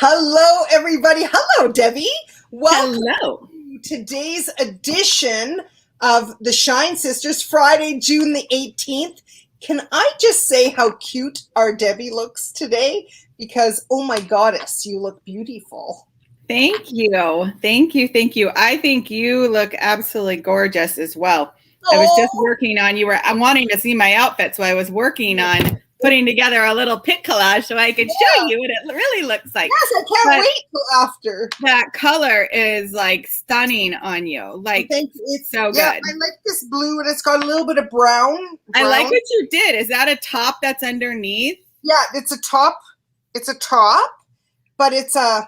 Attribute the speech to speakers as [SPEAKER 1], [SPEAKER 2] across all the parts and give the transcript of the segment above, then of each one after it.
[SPEAKER 1] Hello, everybody. Hello, Debbie. Welcome
[SPEAKER 2] Hello.
[SPEAKER 1] to today's edition of the Shine Sisters, Friday, June the 18th. Can I just say how cute our Debbie looks today? Because, oh my goddess, you look beautiful.
[SPEAKER 2] Thank you. Thank you. Thank you. I think you look absolutely gorgeous as well. I was just working on I'm wanting to see my outfit, so I was working on putting together a little pic collage so I could show you what it really looks like.
[SPEAKER 1] Yes, I can't wait till after.
[SPEAKER 2] That color is like stunning on you. Like, it's so good.
[SPEAKER 1] I like this blue, and it's got a little bit of brown.
[SPEAKER 2] I like what you did. Is that a top that's underneath?
[SPEAKER 1] Yeah, it's a top. It's a top, but it's a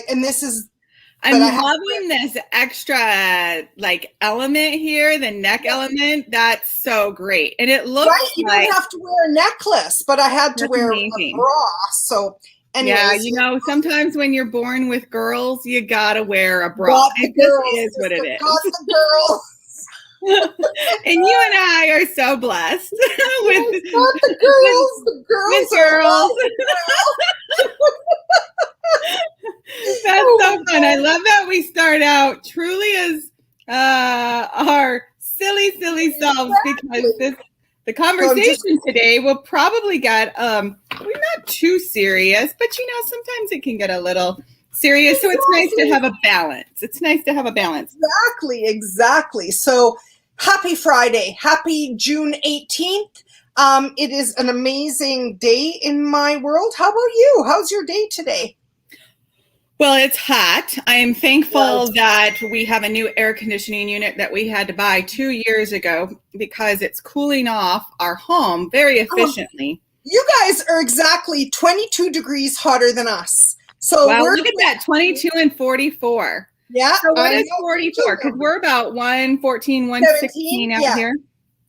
[SPEAKER 1] and this is.
[SPEAKER 2] I'm loving this extra element here, the neck element. That's so great. And it looks
[SPEAKER 1] you don't have to wear a necklace, but I had to wear a bra. So anyways,
[SPEAKER 2] yeah, sometimes when you're born with girls, you gotta wear a bra. It is what it is.
[SPEAKER 1] Got the girls.
[SPEAKER 2] And you and I are so blessed with
[SPEAKER 1] the girls.
[SPEAKER 2] That's so fun. I love that we start out truly as our silly selves, because the conversation today will probably get we're not too serious, but sometimes it can get a little serious. So it's nice to have a balance.
[SPEAKER 1] Exactly. So happy Friday. Happy June 18th. It is an amazing day in my world. How about you? How's your day today?
[SPEAKER 2] Well, it's hot. I am thankful that we have a new air conditioning unit that we had to buy 2 years ago because it's cooling off our home very efficiently.
[SPEAKER 1] You guys are exactly 22 degrees hotter than us. So
[SPEAKER 2] look at that, 22 and 44.
[SPEAKER 1] Yeah.
[SPEAKER 2] So what is 44? Because we're about 114, 116 out here.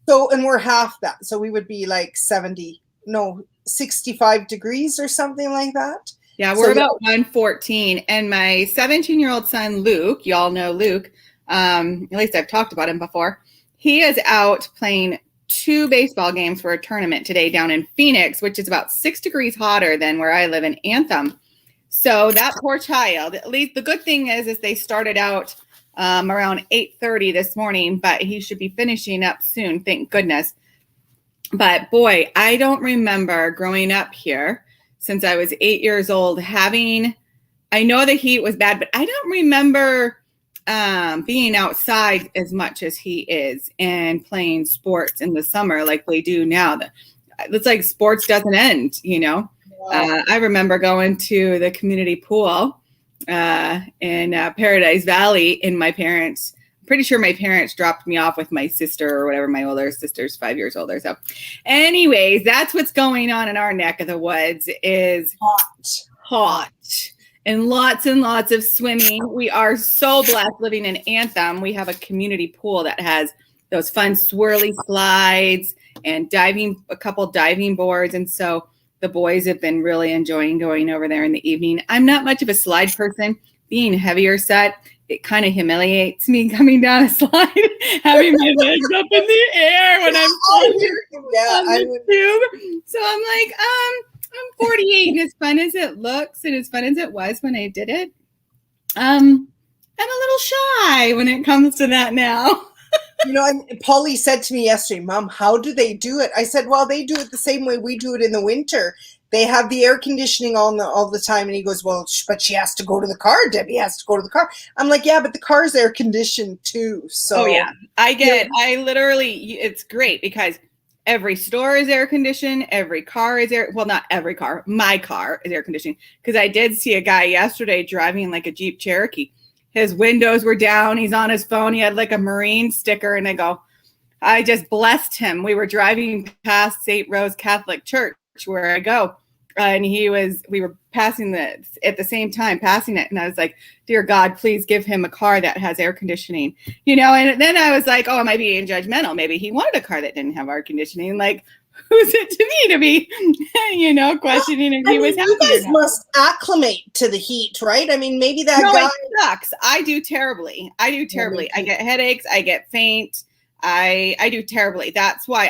[SPEAKER 1] So, and we're half that. So we would be like 65 degrees or something like that.
[SPEAKER 2] Yeah, we're about 114. And my 17-year-old son, Luke, y'all know Luke, at least I've talked about him before. He is out playing 2 baseball games for a tournament today down in Phoenix, which is about 6 degrees hotter than where I live in Anthem. So that poor child, at least the good thing is they started out around 8:30 this morning, but he should be finishing up soon, thank goodness. But boy, I don't remember growing up here since I was 8 years old I know the heat was bad, but I don't remember being outside as much as he is and playing sports in the summer like they do now. It's like sports doesn't end, Wow. I remember going to the community pool in Paradise Valley in pretty sure my parents dropped me off with my sister or whatever. My older sister's 5 years older. So anyways, that's what's going on in our neck of the woods is hot and lots of swimming. We are so blessed living in Anthem. We have a community pool that has those fun swirly slides and a couple diving boards. And so the boys have been really enjoying going over there in the evening. I'm not much of a slide person. Being heavier set, it kind of humiliates me coming down a slide, having my legs up in the air when I'm on the tube. So I'm like, I'm 48, and as fun as it looks and as fun as it was when I did it, I'm a little shy when it comes to that now.
[SPEAKER 1] Polly said to me yesterday, Mom, how do they do it? I said, well, they do it the same way we do it in the winter. They have the air conditioning on all the time. And he goes, well, but she has to go to the car. Debbie has to go to the car. I'm like, yeah, but the car's air conditioned too. So
[SPEAKER 2] yeah, it's great because every store is air conditioned. Every car is not every car. My car is air conditioned because I did see a guy yesterday driving like a Jeep Cherokee. His windows were down. He's on his phone. He had like a Marine sticker. And I just blessed him. We were driving past St. Rose Catholic Church where I go. And we were passing at the same time, passing it. And I was like, dear God, please give him a car that has air conditioning, and then I was like, oh, am I being judgmental? Maybe he wanted a car that didn't have air conditioning. Like, who's it to me to be, questioning if he was happy?
[SPEAKER 1] You guys must acclimate to the heat, right? I mean, maybe guy.
[SPEAKER 2] It sucks. I do terribly. I get headaches. I get faint. I do terribly. That's why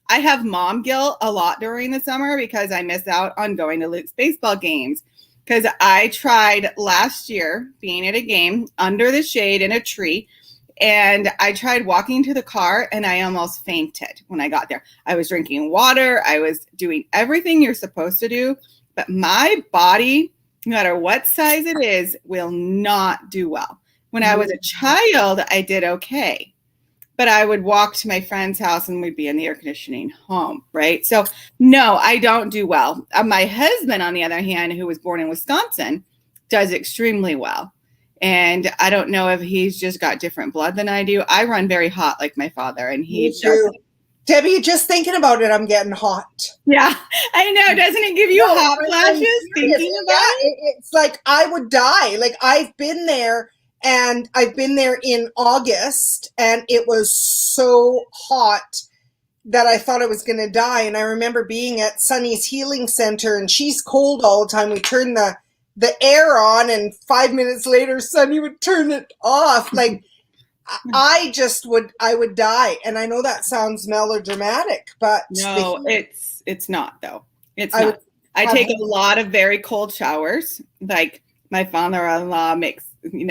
[SPEAKER 2] I have mom guilt a lot during the summer because I miss out on going to Luke's baseball games. because I tried last year being at a game under the shade in a tree, and I tried walking to the car and I almost fainted when I got there. I was drinking water. I was doing everything you're supposed to do, but my body, no matter what size it is, will not do well. When I was a child, I did okay. But I would walk to my friend's house and we'd be in the air conditioning home, right? So no, I don't do well. My husband, on the other hand, who was born in Wisconsin, does extremely well. And I don't know if he's just got different blood than I do. I run very hot like my father, and he doesn't.
[SPEAKER 1] Debbie, just thinking about it, I'm getting hot.
[SPEAKER 2] Yeah, I know. Doesn't it give you hot flashes thinking about it?
[SPEAKER 1] It's like I would die. Like I've been there, and I've been there in August, and it was so hot that I thought I was going to die. And I remember being at Sunny's Healing Center, and she's cold all the time. We turned the air on, and 5 minutes later, Sunny would turn it off. Like I would die. And I know that sounds melodramatic, but
[SPEAKER 2] no, it's not though. It's not. I take a lot of very cold showers. Like my father-in-law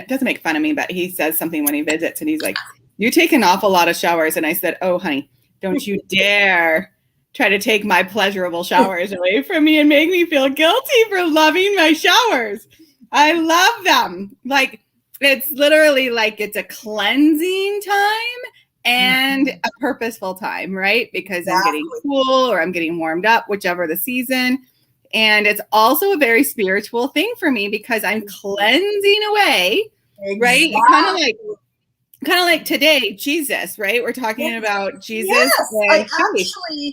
[SPEAKER 2] doesn't make fun of me, but he says something when he visits, and he's like, "You take an awful lot of showers." And I said, "Oh, honey, don't you dare try to take my pleasurable showers away from me and make me feel guilty for loving my showers. I love them." Like, it's literally like it's a cleansing time and a purposeful time, right? Because I'm getting cool or I'm getting warmed up, whichever the season. And it's also a very spiritual thing for me because I'm cleansing away, right? Kind of like today, Jesus, right? We're talking about Jesus.
[SPEAKER 1] Yes,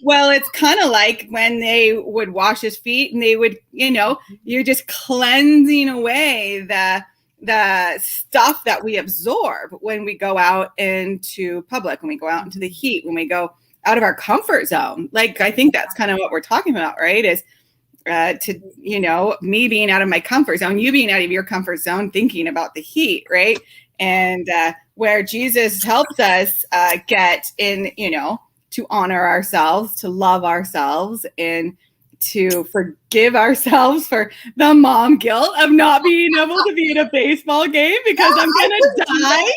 [SPEAKER 2] well, it's kind of like when they would wash his feet and they would, you're just cleansing away the stuff that we absorb when we go out into public, when we go out into the heat, when we go out of our comfort zone. Like, I think that's kind of what we're talking about, right? Is me being out of my comfort zone, you being out of your comfort zone, thinking about the heat, right? And where Jesus helps us get in, to honor ourselves, to love ourselves, and to forgive ourselves for the mom guilt of not being able to be at a baseball game because I'm going to die.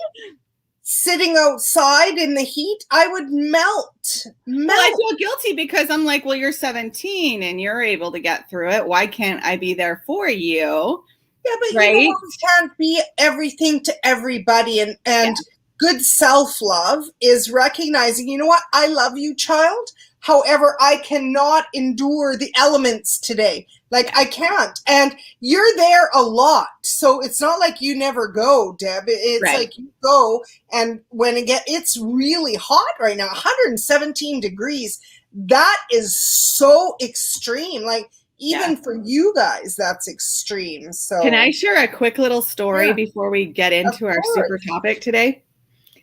[SPEAKER 1] Sitting outside in the heat, I would melt.
[SPEAKER 2] Well, I feel guilty because I'm like, well, you're 17 and you're able to get through it. Why can't I be there for you?
[SPEAKER 1] Yeah, but
[SPEAKER 2] right?
[SPEAKER 1] We can't be everything to everybody. And good self-love is recognizing, you know what? I love you, child. However, I cannot endure the elements today. Like, I can't. And you're there a lot. So it's not like you never go, Deb. It's like you go. And when it's really hot right now, 117 degrees. That is so extreme. Like, even for you guys, that's extreme. So
[SPEAKER 2] can I share a quick little story before we get into our super topic today?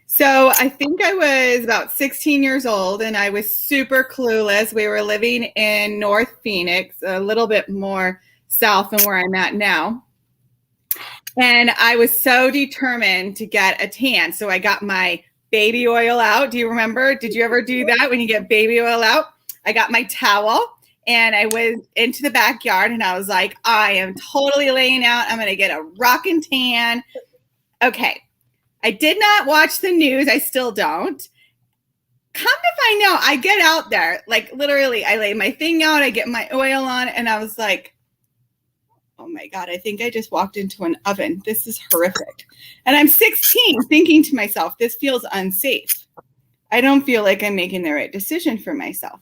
[SPEAKER 2] So I think I was about 16 years old and I was super clueless. We were living in North Phoenix, a little bit more south than where I'm at now. And I was so determined to get a tan. So I got my baby oil out. Do you remember? Did you ever do that when you get baby oil out? I got my towel. And I went into the backyard and I was like, I am totally laying out. I'm going to get a rockin' tan. Okay. I did not watch the news. I still don't. Come to find out, I get out there. Like, literally, I lay my thing out. I get my oil on. And I was like, oh my God, I think I just walked into an oven. This is horrific. And I'm 16 thinking to myself, this feels unsafe. I don't feel like I'm making the right decision for myself.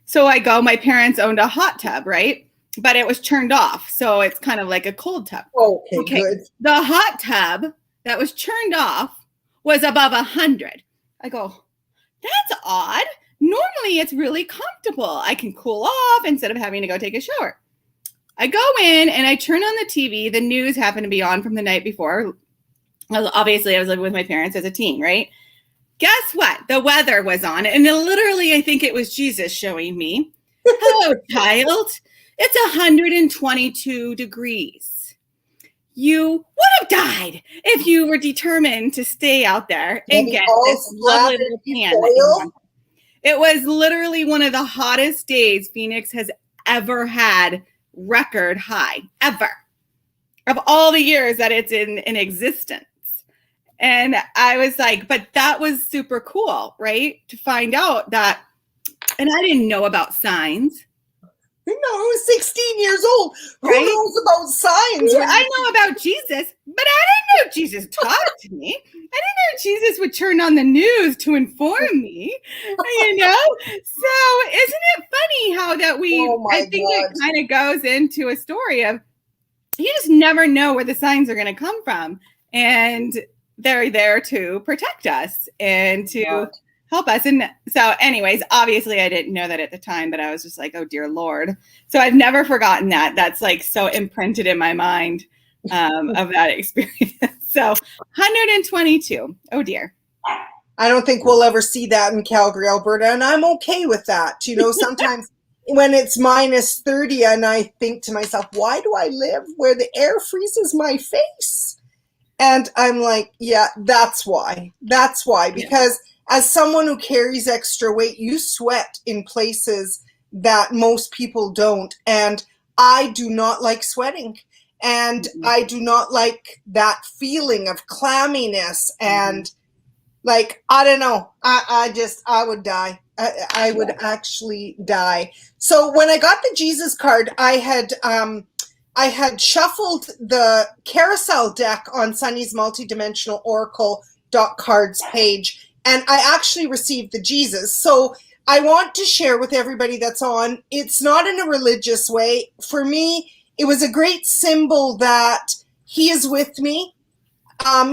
[SPEAKER 2] So I go, my parents owned a hot tub, right? But it was turned off. So it's kind of like a cold tub.
[SPEAKER 1] Okay, good.
[SPEAKER 2] The hot tub that was turned off was above 100. I go, that's odd. Normally it's really comfortable. I can cool off instead of having to go take a shower. I go in and I turn on the TV. The news happened to be on from the night before. Obviously, I was living with my parents as a teen, right? Guess what? The weather was on. And literally, I think it was Jesus showing me, hello, child. It's 122 degrees. You would have died if you were determined to stay out there and get this lovely little tan. It was literally one of the hottest days Phoenix has ever had, record high, ever. of all the years that it's in existence. And I was like, but that was super cool, right? To find out that, and I didn't know about signs.
[SPEAKER 1] No, I was 16 years old.
[SPEAKER 2] Right?
[SPEAKER 1] Who knows about signs?
[SPEAKER 2] Yeah, I know about Jesus, but I didn't know Jesus talked to me. I didn't know Jesus would turn on the news to inform me, you know? So isn't it funny how that I think it kind of goes into a story of you just never know where the signs are going to come from. And they're there to protect us and to help us. And so anyways, obviously I didn't know that at the time, but I was just like, oh dear Lord. So I've never forgotten that. That's like so imprinted in my mind of that experience. So 122. Oh dear.
[SPEAKER 1] I don't think we'll ever see that in Calgary, Alberta. And I'm okay with that. You know, sometimes when it's minus 30 and I think to myself, why do I live where the air freezes my face? And I'm like, yeah, that's why. That's why. Because as someone who carries extra weight, you sweat in places that most people don't. And I do not like sweating. And I do not like that feeling of clamminess. And like, I don't know. I would die. I would actually die. So when I got the Jesus card, I had shuffled the carousel deck on Sunny's multidimensional oracle.cards page, and I actually received the Jesus. So I want to share with everybody that's on. It's not in a religious way. For me, it was a great symbol that he is with me.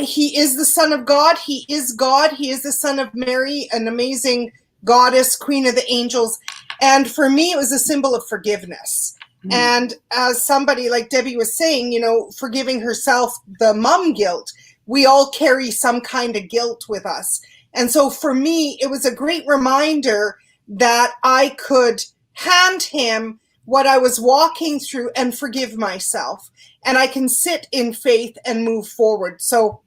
[SPEAKER 1] He is the Son of God. He is God. He is the Son of Mary, an amazing goddess, queen of the angels. And for me, it was a symbol of forgiveness. And as somebody like Debbie was saying, you know, forgiving herself, the mom guilt, we all carry some kind of guilt with us. And so for me, it was a great reminder that I could hand him what I was walking through and forgive myself. And I can sit in faith and move forward. So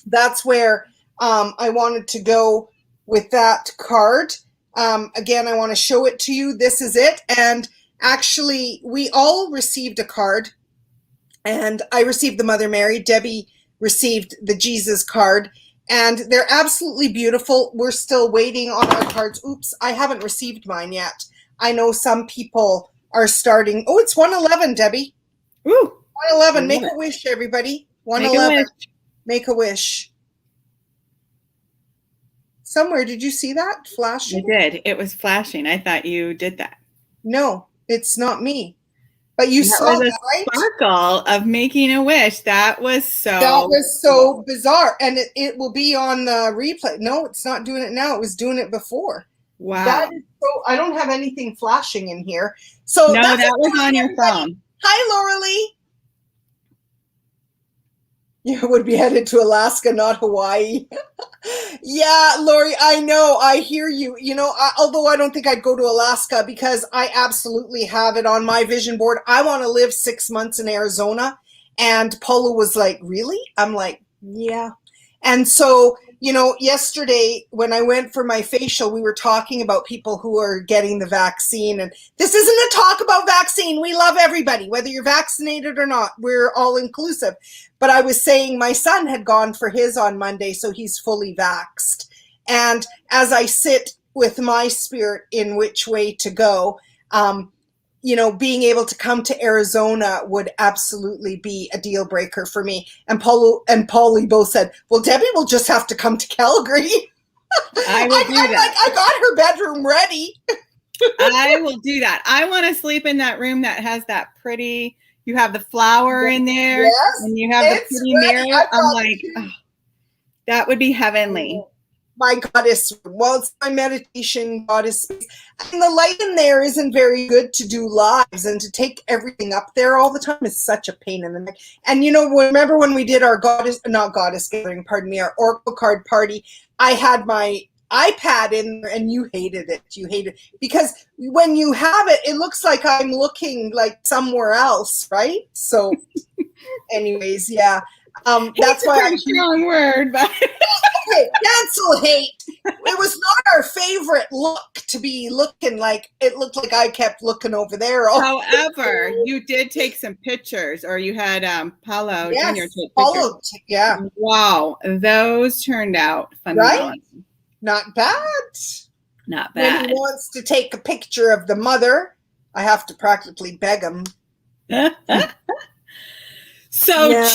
[SPEAKER 1] that's where I wanted to go with that card. Again, I want to show it to you. This is it. And actually, we all received a card. And I received the Mother Mary. Debbie received the Jesus card. And they're absolutely beautiful. We're still waiting on our cards. Oops, I haven't received mine yet. I know some people are starting. Oh, it's 111, Debbie.
[SPEAKER 2] Ooh.
[SPEAKER 1] 111. Make a wish, everybody. 111. Make a wish. Somewhere, did you see that flashing?
[SPEAKER 2] I did. It was flashing. I thought you did that.
[SPEAKER 1] No, it's not me. But you saw that, right?
[SPEAKER 2] Sparkle of making a wish. That was
[SPEAKER 1] so bizarre. And it will be on the replay. No, it's not doing it now. It was doing it before.
[SPEAKER 2] Wow.
[SPEAKER 1] That is so, I don't have anything flashing in here. So
[SPEAKER 2] no, that was on your phone.
[SPEAKER 1] Hi, Laura Lee. You would be headed to Alaska, not Hawaii. Yeah, Lori, I know. I hear you. You know, although I don't think I'd go to Alaska because I absolutely have it on my vision board. I want to live 6 months in Arizona. And Paula was like, really? I'm like, yeah. And so, you know, yesterday when I went for my facial, we were talking about people who are getting the vaccine. And this isn't a talk about vaccine. We love everybody, whether you're vaccinated or not. We're all inclusive. But I was saying my son had gone for his on Monday, so he's fully vaxxed. And as I sit with my spirit in which way to go, you know, being able to come to Arizona would absolutely be a deal breaker for me. And Paul and Paulie both said, well, Debbie will just have to come to Calgary.
[SPEAKER 2] I will do that.
[SPEAKER 1] I got her bedroom ready.
[SPEAKER 2] I will do that. I want to sleep in that room that has that pretty, you have the flower in there,
[SPEAKER 1] yes,
[SPEAKER 2] and you have the pretty mirror. I'm like, oh, that would be heavenly.
[SPEAKER 1] My goddess, well, it's my meditation goddess space. And the light in there isn't very good to do lives, and to take everything up there all the time is such a pain in the neck. And you know, remember when we did our not goddess gathering, pardon me, our oracle card party, I had my iPad in there and you hated it. You hated it because when you have it, it looks like I'm looking like somewhere else, right? So anyways, yeah. That's why
[SPEAKER 2] a strong word, but
[SPEAKER 1] okay, cancel hate. It was not our favorite look to be looking like. It looked like I kept looking over there.
[SPEAKER 2] however, you did take some pictures, or you had Paulo Jr. take pictures.
[SPEAKER 1] Yeah.
[SPEAKER 2] Wow, those turned out phenomenal.
[SPEAKER 1] Right? Not bad.
[SPEAKER 2] Not
[SPEAKER 1] When
[SPEAKER 2] bad.
[SPEAKER 1] he wants to take a picture of the mother, I have to practically beg him.
[SPEAKER 2] So
[SPEAKER 1] Yeah.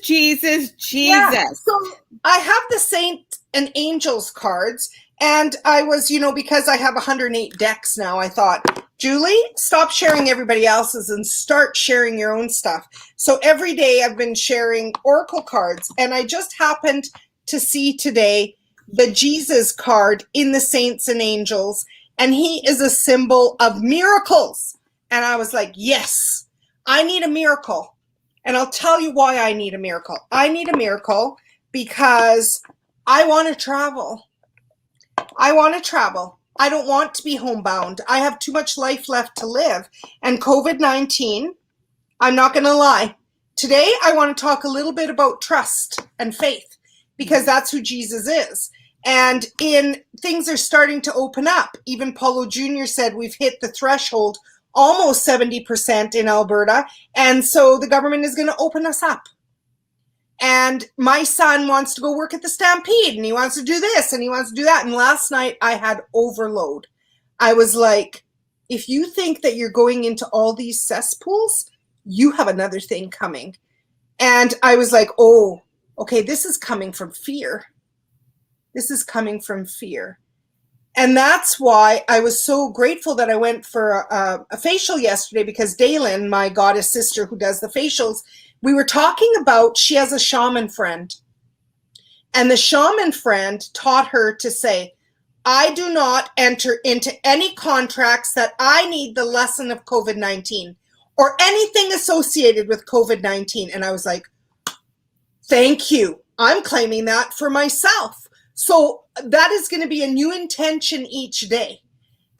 [SPEAKER 2] Jesus.
[SPEAKER 1] Yeah. So I have the saint and angels cards, and I was, because I have 108 decks now, I thought, Julie, stop sharing everybody else's and start sharing your own stuff. So every day I've been sharing oracle cards, and I just happened to see today the Jesus card in the saints and angels, and he is a symbol of miracles. And I was like, yes, I need a miracle. And I'll tell you why I need a miracle. I need a miracle because I want to travel. I want to travel. I don't want to be homebound. I have too much life left to live. And COVID-19, I'm not going to lie. Today, I want to talk a little bit about trust and faith because that's who Jesus is. And things are starting to open up. Even Paulo Jr. said we've hit the threshold almost 70% in Alberta. And so the government is going to open us up. And my son wants to go work at the Stampede, and he wants to do this, and he wants to do that. And last night I had overload. I was like, if you think that you're going into all these cesspools, you have another thing coming. And I was like, oh, okay, this is coming from fear. This is coming from fear. And that's why I was so grateful that I went for a facial yesterday, because Daylin, my goddess sister who does the facials, we were talking about, she has a shaman friend. And the shaman friend taught her to say, I do not enter into any contracts that I need the lesson of COVID-19 or anything associated with COVID-19. And I was like, thank you. I'm claiming that for myself. So that is going to be a new intention each day.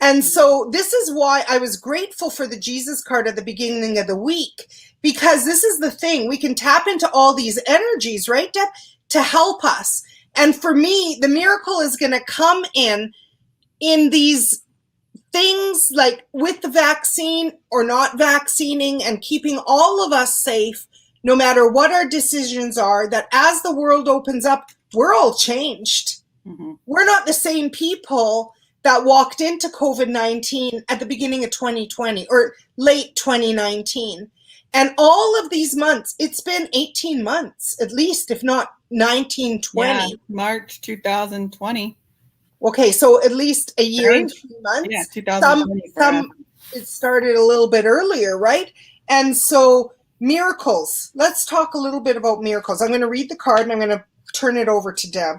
[SPEAKER 1] And so this is why I was grateful for the Jesus card at the beginning of the week, because this is the thing. We can tap into all these energies, right, Deb, to help us. And for me, the miracle is going to come in these things like with the vaccine or not vaccinating and keeping all of us safe, no matter what our decisions are, that as the world opens up, we're all changed. Mm-hmm. We're not the same people that walked into COVID-19 at the beginning of 2020 or late 2019. And all of these months, it's been 18 months, at least, if not 19, 20.
[SPEAKER 2] Yeah, March 2020.
[SPEAKER 1] Okay, so at least a year and 3 months.
[SPEAKER 2] Yeah, 2020.
[SPEAKER 1] Some it started a little bit earlier, right? And so miracles. Let's talk a little bit about miracles. I'm going to read the card and I'm going to turn it over to Deb.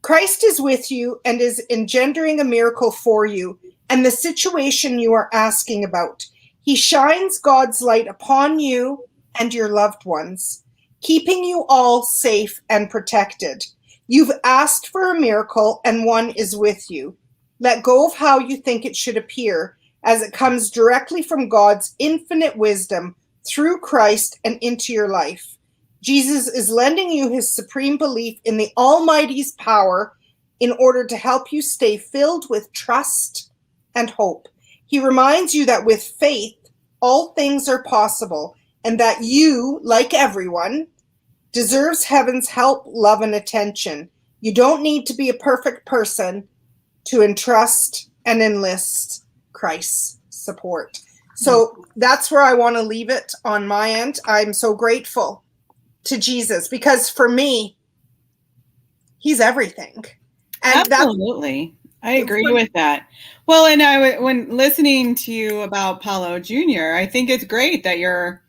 [SPEAKER 1] Christ is with you and is engendering a miracle for you and the situation you are asking about. He shines God's light upon you and your loved ones, keeping you all safe and protected. You've asked for a miracle and one is with you. Let go of how you think it should appear, as it comes directly from God's infinite wisdom through Christ and into your life. Jesus is lending you his supreme belief in the Almighty's power in order to help you stay filled with trust and hope. He reminds you that with faith, all things are possible, and that you, like everyone, deserves heaven's help, love, and attention. You don't need to be a perfect person to entrust and enlist Christ's support. So that's where I want to leave it on my end. I'm so grateful to Jesus, because for me, he's everything. And
[SPEAKER 2] absolutely. I agree with that. Well, and when listening to you about Paulo Jr., I think it's great that you're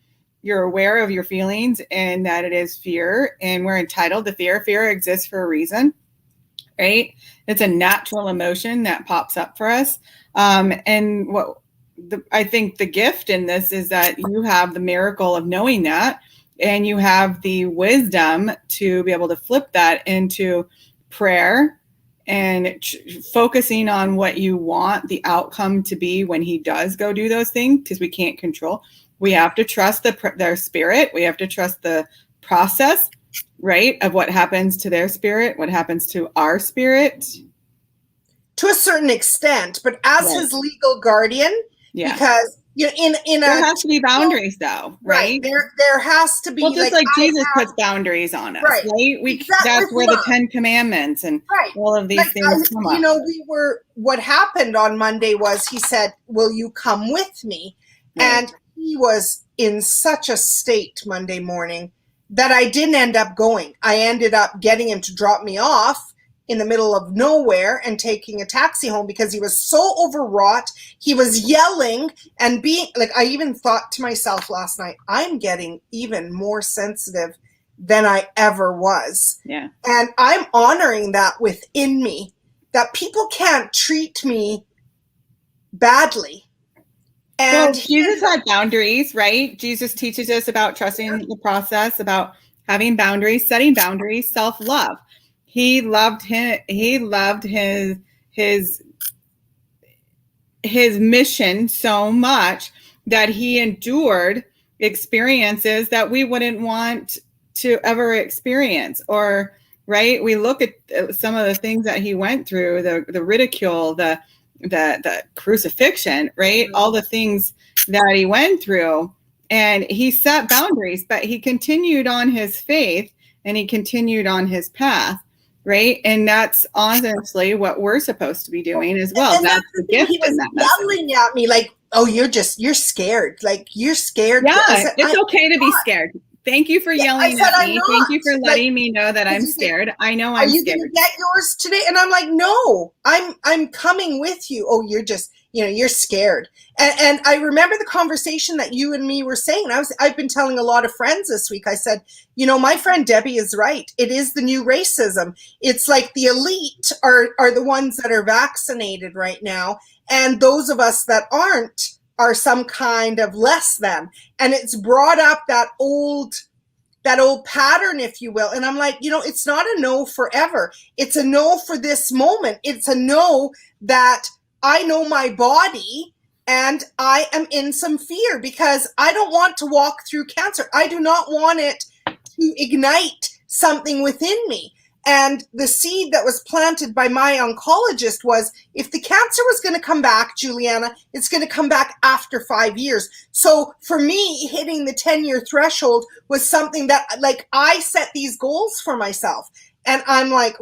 [SPEAKER 2] aware of your feelings and that it is fear, and we're entitled to fear. Fear exists for a reason, right? It's a natural emotion that pops up for us. And I think the gift in this is that you have the miracle of knowing that, and you have the wisdom to be able to flip that into prayer and focusing on what you want the outcome to be when he does go do those things, because we can't control. We have to trust their spirit. We have to trust the process, right, of what happens to their spirit, what happens to our spirit.
[SPEAKER 1] To a certain extent, but as his legal guardian, because
[SPEAKER 2] there has to be boundaries, though, right?
[SPEAKER 1] There has to be.
[SPEAKER 2] Well, just like Jesus puts boundaries on us, right? That's where the 10 Commandments and all of these things come up.
[SPEAKER 1] What happened on Monday was he said, "Will you come with me?" And he was in such a state Monday morning that I didn't end up going. I ended up getting him to drop me off in the middle of nowhere and taking a taxi home because he was so overwrought. He was yelling and being like, I even thought to myself last night, I'm getting even more sensitive than I ever was.
[SPEAKER 2] Yeah.
[SPEAKER 1] And I'm honoring that within me, that people can't treat me badly. And
[SPEAKER 2] Jesus had boundaries, right? Jesus teaches us about trusting the process, about having boundaries, setting boundaries, self-love. He loved his mission so much that he endured experiences that we wouldn't want to ever experience. Or, right, we look at some of the things that he went through, the ridicule, the crucifixion, right? Mm-hmm. All the things that he went through, and he set boundaries, but he continued on his faith and he continued on his path. Right. And that's honestly what we're supposed to be doing as well. And that's the gift.
[SPEAKER 1] He was yelling at me like, oh, you're scared. Like, you're scared.
[SPEAKER 2] Yeah, it's okay to be scared. Thank you for yelling at me. Thank you for letting me know that I'm scared. I know I'm scared. Are you going to
[SPEAKER 1] get yours today? And I'm like, no, I'm coming with you. Oh, you're just, you're scared. And I remember the conversation that you and me were saying. I've been telling a lot of friends this week. I said, my friend Debbie is right. It is the new racism. It's like the elite are the ones that are vaccinated right now. And those of us that aren't are some kind of less than. And it's brought up that old pattern, if you will. And I'm like, it's not a no forever. It's a no for this moment. It's a no that I know my body and I am in some fear because I don't want to walk through cancer. I do not want it to ignite something within me. And the seed that was planted by my oncologist was, if the cancer was going to come back, Giuliana, it's going to come back after 5 years. So for me, hitting the 10-year threshold was something that, like, I set these goals for myself. And I'm like,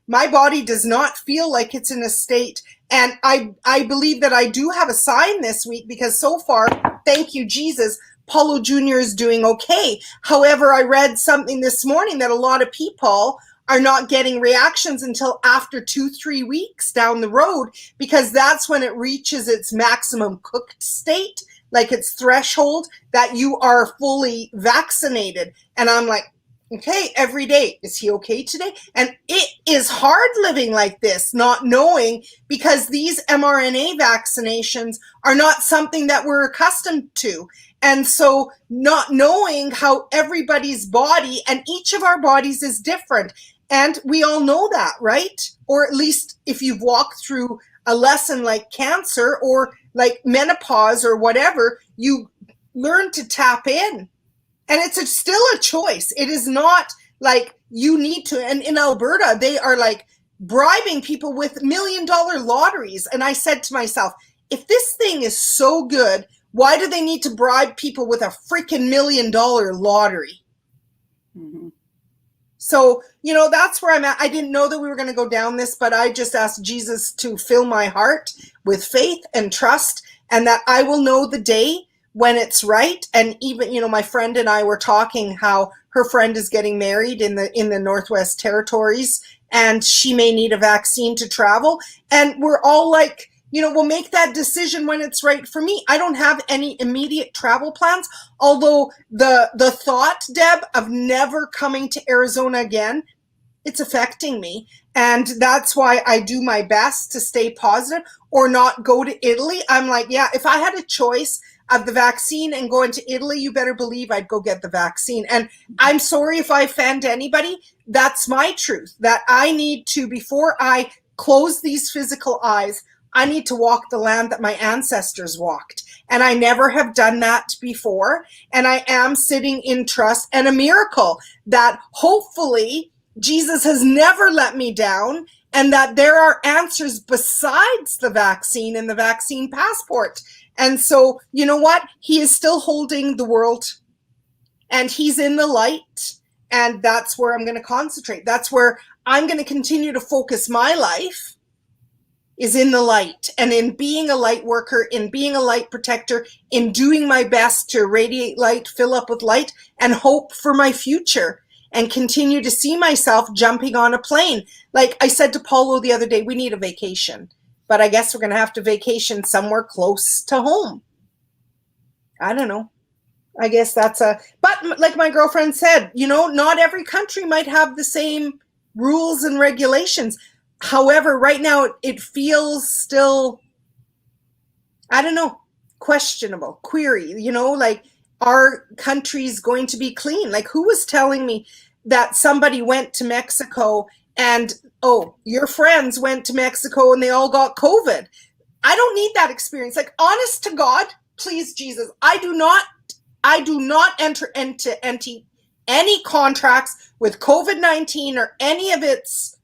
[SPEAKER 1] my body does not feel like it's in a state. And I believe that I do have a sign this week because so far, thank you, Jesus, Paulo Jr. is doing okay. However, I read something this morning that a lot of people are not getting reactions until after 2-3 weeks down the road, because that's when it reaches its maximum cooked state, like its threshold that you are fully vaccinated. And I'm like, okay, every day, is he okay today? And it is hard living like this, not knowing, because these mRNA vaccinations are not something that we're accustomed to. And so not knowing how everybody's body and each of our bodies is different. And we all know that, right? Or at least if you've walked through a lesson like cancer or like menopause or whatever, you learn to tap in. And it's still a choice. It is not like you need to. And in Alberta, they are like bribing people with $1 million lotteries. And I said to myself, if this thing is so good, why do they need to bribe people with a freaking $1 million lottery? Mm-hmm. So, that's where I'm at. I didn't know that we were going to go down this, but I just asked Jesus to fill my heart with faith and trust, and that I will know the day when it's right. And even, my friend and I were talking how her friend is getting married in the Northwest Territories, and she may need a vaccine to travel. And we're all like, we'll make that decision when it's right for me. I don't have any immediate travel plans, although the thought, Deb, of never coming to Arizona again, it's affecting me. And that's why I do my best to stay positive or not go to Italy. I'm like, yeah, if I had a choice of the vaccine and going to Italy, you better believe I'd go get the vaccine. And I'm sorry if I offend anybody. That's my truth, that I need to, before I close these physical eyes, I need to walk the land that my ancestors walked. And I never have done that before. And I am sitting in trust and a miracle that hopefully Jesus has never let me down, and that there are answers besides the vaccine and the vaccine passport. And so, you know what? He is still holding the world, and he's in the light. And that's where I'm going to concentrate. That's where I'm going to continue to focus my life, is in the light, and in being a light worker, in being a light protector, in doing my best to radiate light, fill up with light, and hope for my future, and continue to see myself jumping on a plane. Like I said to Paulo the other day, we need a vacation, but I guess we're going to have to vacation somewhere close to home. I don't know. I guess but like my girlfriend said, not every country might have the same rules and regulations. However, right now it feels still, I don't know, questionable, query, like, our country's going to be clean. Like, who was telling me that somebody went to Mexico and, your friends went to Mexico and they all got COVID? I don't need that experience. Like, honest to God, please, Jesus, I do not enter into any contracts with COVID-19 or any of its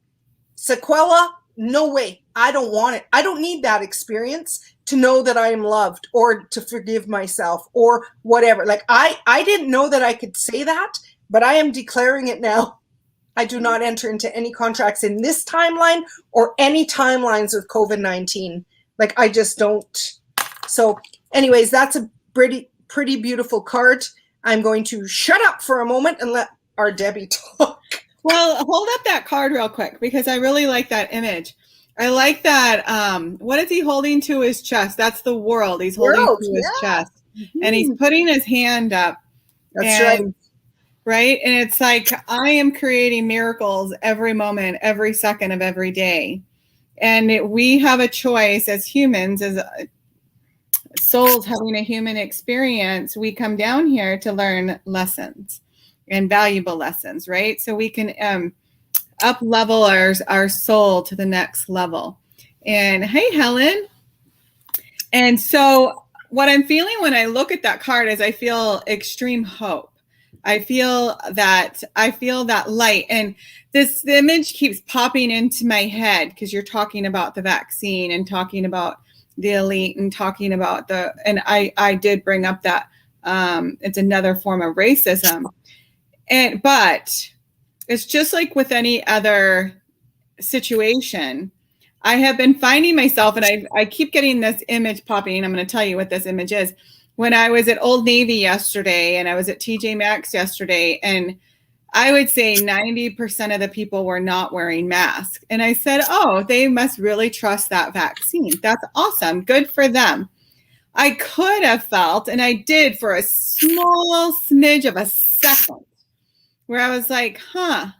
[SPEAKER 1] sequela. No way. I don't want it. I don't need that experience to know that I am loved, or to forgive myself, or whatever. Like, I didn't know that I could say that, but I am declaring it now. I do not enter into any contracts in this timeline or any timelines with COVID-19. Like, I just don't. So anyways, that's a pretty beautiful card. I'm going to shut up for a moment and let our Debbie talk.
[SPEAKER 2] Well, hold up that card real quick, because I really like that image. I like that. What is he holding to his chest? That's the world. He's holding to his chest. Mm-hmm. And he's putting his hand up.
[SPEAKER 1] That's right.
[SPEAKER 2] Right? And it's like, I am creating miracles every moment, every second of every day. And we have a choice as humans, as souls having a human experience. We come down here to learn lessons, and valuable lessons, right? So we can up level our soul to the next level. And hey, Helen. And so what I'm feeling when I look at that card is I feel extreme hope. I feel that light. And this image keeps popping into my head, because you're talking about the vaccine and talking about the elite and talking about and I did bring up that it's another form of racism. But it's just like with any other situation. I have been finding myself, and I keep getting this image popping. I'm going to tell you what this image is. When I was at Old Navy yesterday, and I was at TJ Maxx yesterday, and I would say 90% of the people were not wearing masks. And I said, they must really trust that vaccine. That's awesome. Good for them. I could have felt, and I did for a small smidge of a second, where I was like, I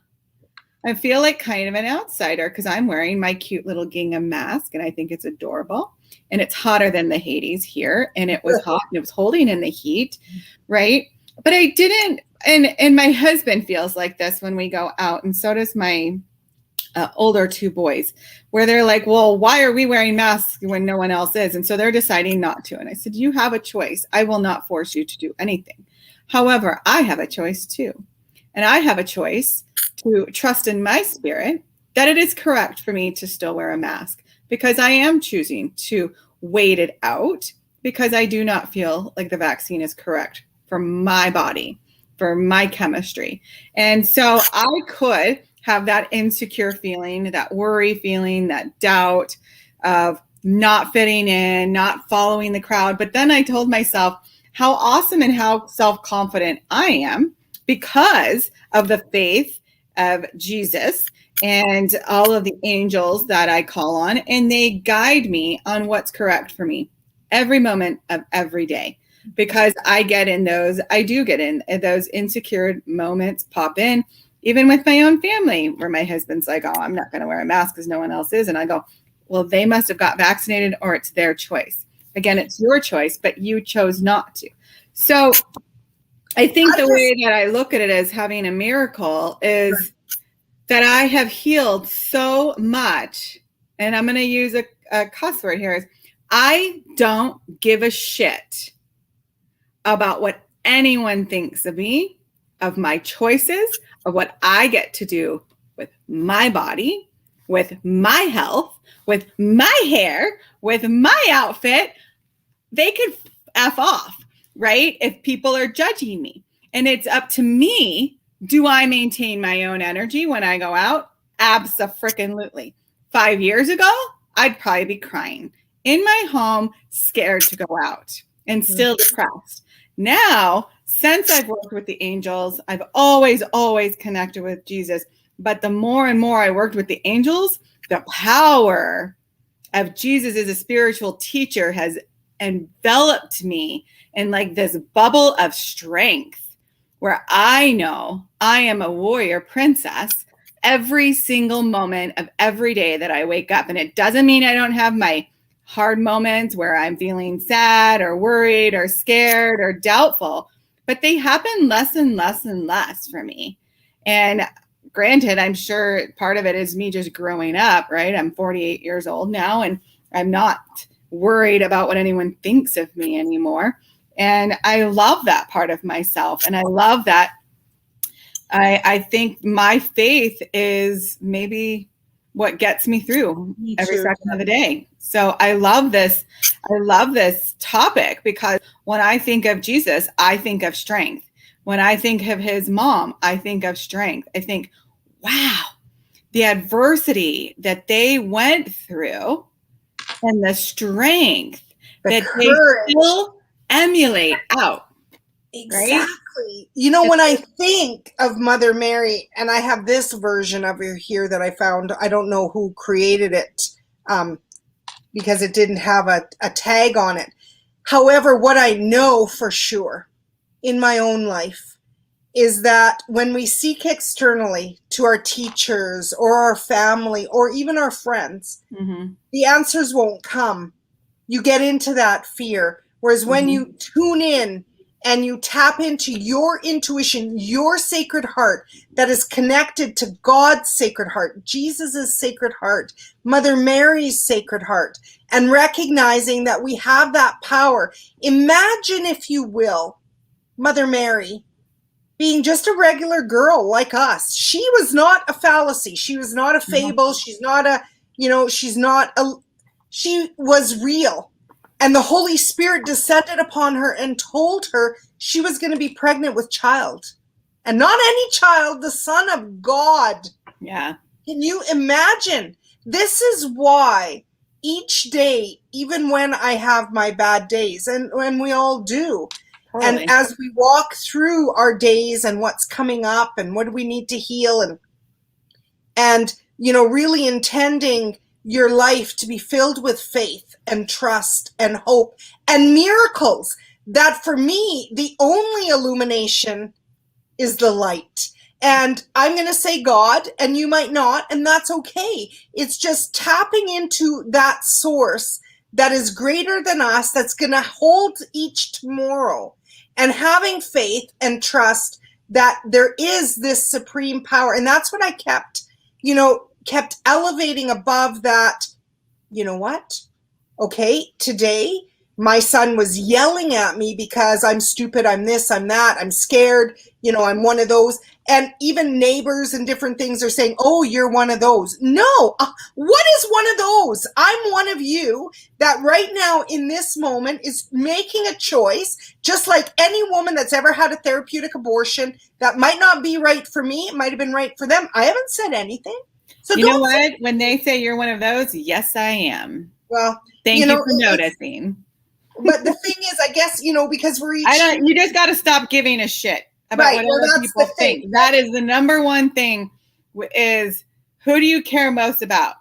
[SPEAKER 2] feel like kind of an outsider, because I'm wearing my cute little gingham mask, and I think it's adorable. And it's hotter than the Hades here, and it was hot, and it was holding in the heat, right? But I didn't, and my husband feels like this when we go out, and so does my older two boys, where they're like, well, why are we wearing masks when no one else is? And so they're deciding not to. And I said, you have a choice. I will not force you to do anything. However, I have a choice too. And I have a choice to trust in my spirit that it is correct for me to still wear a mask, because I am choosing to wait it out, because I do not feel like the vaccine is correct for my body, for my chemistry. And so I could have that insecure feeling, that worry feeling, that doubt of not fitting in, not following the crowd. But then I told myself how awesome and how self-confident I am, because of the faith of Jesus and all of the angels that I call on, and they guide me on what's correct for me every moment of every day. Because I do get in those insecure moments, pop in, even with my own family, where my husband's like, I'm not going to wear a mask because no one else is. And I go, well, they must have got vaccinated, or it's their choice. Again, it's your choice, but you chose not to. So I think the way that I look at it as having a miracle is that I have healed so much. And I'm going to use a cuss word here, is I don't give a shit about what anyone thinks of me, of my choices, of what I get to do with my body, with my health, with my hair, with my outfit. They could F off, right? If people are judging me. And it's up to me. Do I maintain my own energy when I go out? Abso-freaking-lutely. 5 years ago, I'd probably be crying in my home, scared to go out and still depressed. Now, since I've worked with the angels, I've always connected with Jesus. But the more and more I worked with the angels, the power of Jesus as a spiritual teacher has enveloped me in like this bubble of strength where I know I am a warrior princess every single moment of every day that I wake up. And it doesn't mean I don't have my hard moments where I'm feeling sad or worried or scared or doubtful, but they happen less and less and less for me. And granted, I'm sure part of it is me just growing up, right? I'm 48 years old now, and I'm not worried about what anyone thinks of me anymore. And I love that part of myself. And I love that I think my faith is maybe what gets me through every second of the day. So I love this. I love this topic because when I think of Jesus, I think of strength. When I think of his mom, I think of strength. I think, wow, the adversity that they went through and the strength that they still emulate out.
[SPEAKER 1] Exactly.
[SPEAKER 2] Right?
[SPEAKER 1] You know, when I think of Mother Mary, and I have this version of her here that I found, I don't know who created it because it didn't have a tag on it. However, what I know for sure in my own life is that when we seek externally to our teachers or our family or even our friends, the answers won't come. You get into that fear. Whereas when you tune in and you tap into your intuition, your sacred heart that is connected to God's sacred heart, Jesus's sacred heart, Mother Mary's sacred heart, and recognizing that we have that power. Imagine, if you will, Mother Mary being just a regular girl like us. She was not a fallacy. She was not a fable. She's not a, she was real. And the Holy Spirit descended upon her and told her she was going to be pregnant with child. And not any child, the Son of God.
[SPEAKER 2] Yeah.
[SPEAKER 1] Can you imagine? This is why each day, even when I have my bad days, and when we all do, and as we walk through our days and what's coming up and what do we need to heal and really intending your life to be filled with faith and trust and hope and miracles, that for me, the only illumination is the light. And I'm going to say God, and you might not, and that's okay. It's just tapping into that source that is greater than us, that's going to hold each tomorrow, and having faith and trust that there is this supreme power. And that's what I kept elevating above that. You know what? Okay, today my son was yelling at me because I'm stupid, I'm this, I'm that, I'm scared, I'm one of those. And even neighbors and different things are saying, oh, you're one of those. No, what is one of those? I'm one of you that right now in this moment is making a choice, just like any woman that's ever had a therapeutic abortion. That might not be right for me. It might have been right for them. I haven't said anything. So
[SPEAKER 2] you know what? When they say you're one of those, yes, I am.
[SPEAKER 1] Well,
[SPEAKER 2] thank you for noticing.
[SPEAKER 1] But the thing is, I guess, because we're each...
[SPEAKER 2] you just got to stop giving a shit about what other people think. That is the number one thing, is who do you care most about?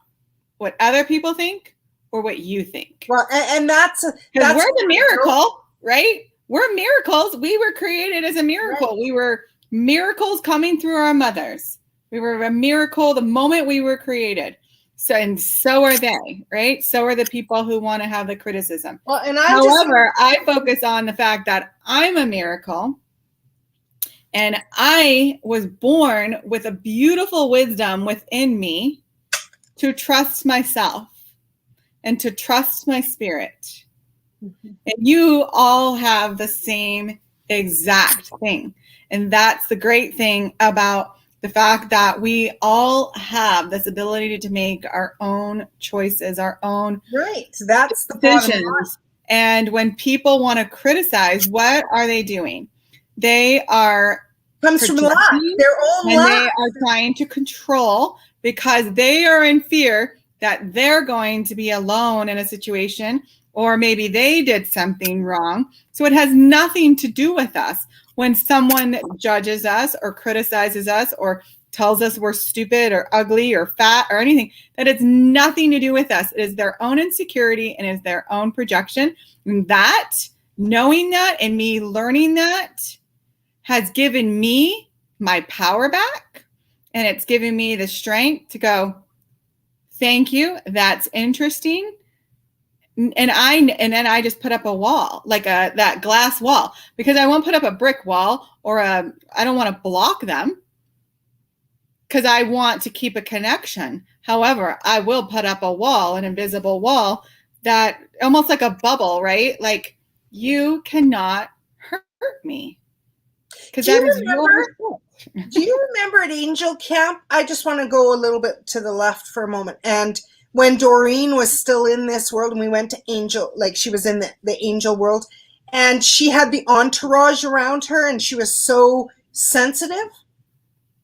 [SPEAKER 2] What other people think or what you think? Well,
[SPEAKER 1] and that's
[SPEAKER 2] because we're the miracle, right? We're miracles. We were created as a miracle. Right. We were miracles coming through our mothers. We were a miracle the moment we were created. So, and so are they, right? So are the people who want to have the criticism.
[SPEAKER 1] Well, and
[SPEAKER 2] I focus on the fact that I'm a miracle, and I was born with a beautiful wisdom within me to trust myself, and to trust my spirit. And you all have the same exact thing. And that's the great thing about the fact that we all have this ability to make our own choices, our own
[SPEAKER 1] That's the bottom line.
[SPEAKER 2] And when people want to criticize, what are they doing? They are
[SPEAKER 1] comes from lack, their own
[SPEAKER 2] and
[SPEAKER 1] lack.
[SPEAKER 2] They are trying to control because they are in fear that they're going to be alone in a situation, or maybe they did something wrong. So it has nothing to do with us. When someone judges us or criticizes us or tells us we're stupid or ugly or fat or anything, that it's nothing to do with us. It is their own insecurity and is their own projection. And that, knowing that and me learning that, has given me my power back, and it's given me the strength to go, thank you, that's interesting. And then I just put up a wall, like that glass wall, because I won't put up a brick wall I don't want to block them because I want to keep a connection. However, I will put up a wall, an invisible wall, that almost like a bubble, right? Like, you cannot hurt me.
[SPEAKER 1] Do you remember at Angel Camp? I just want to go a little bit to the left for a moment. And when Doreen was still in this world and we went to Angel, like she was in the Angel world, and she had the entourage around her and she was so sensitive.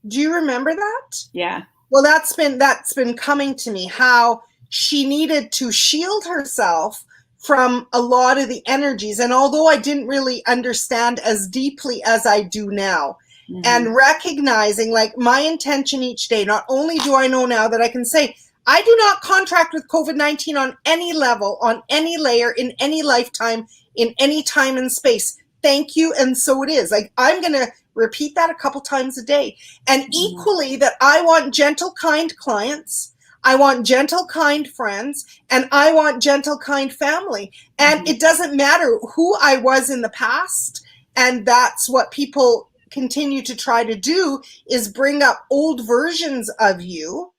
[SPEAKER 1] Do you remember that?
[SPEAKER 2] Yeah.
[SPEAKER 1] Well, that's been coming to me, how she needed to shield herself from a lot of the energies. And although I didn't really understand as deeply as I do now, and recognizing, like, my intention each day, not only do I know now that I can say, I do not contract with COVID-19 on any level, on any layer, in any lifetime, in any time and space. Thank you. And so it is. Like, I'm going to repeat that a couple times a day. And equally that I want gentle, kind clients. I want gentle, kind friends, and I want gentle, kind family. And it doesn't matter who I was in the past. And that's what people continue to try to do, is bring up old versions of you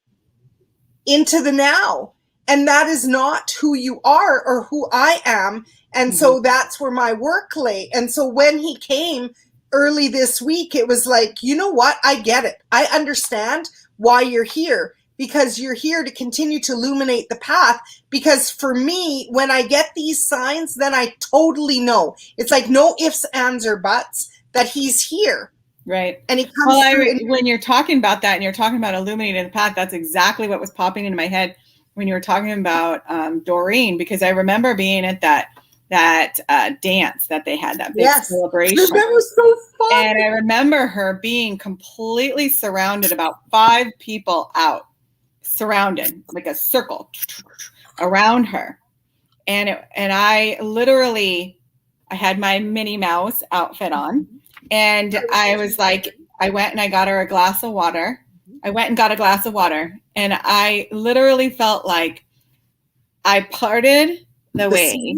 [SPEAKER 1] into the now. And that is not who you are or who I am. And so that's where my work lay. And so when he came early this week, it was like, you know what? I get it. I understand why you're here, because you're here to continue to illuminate the path. Because for me, when I get these signs, then I totally know. It's like no ifs, ands, or buts that he's here.
[SPEAKER 2] Right.
[SPEAKER 1] And he comes through.
[SPEAKER 2] When you're talking about that and you're talking about illuminating the path, that's exactly what was popping into my head when you were talking about Doreen, because I remember being at that dance that they had, that big celebration.
[SPEAKER 1] That was so fun.
[SPEAKER 2] And I remember her being completely surrounded, about 5 people out, surrounded, like a circle around her. And I literally, I had my Minnie Mouse outfit on. And I was like, I went and I got her a glass of water. I went and got a glass of water. And I literally felt like I parted the way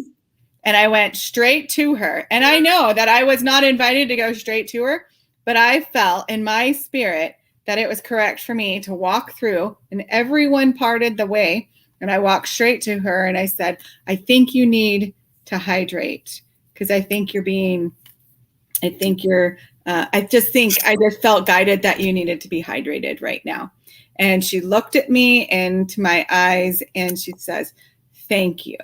[SPEAKER 2] and I went straight to her. And I know that I was not invited to go straight to her, but I felt in my spirit that it was correct for me to walk through, and everyone parted the way. And I walked straight to her and I said, I think you need to hydrate, because I just felt guided that you needed to be hydrated right now. And she looked at me into my eyes and she says, thank you.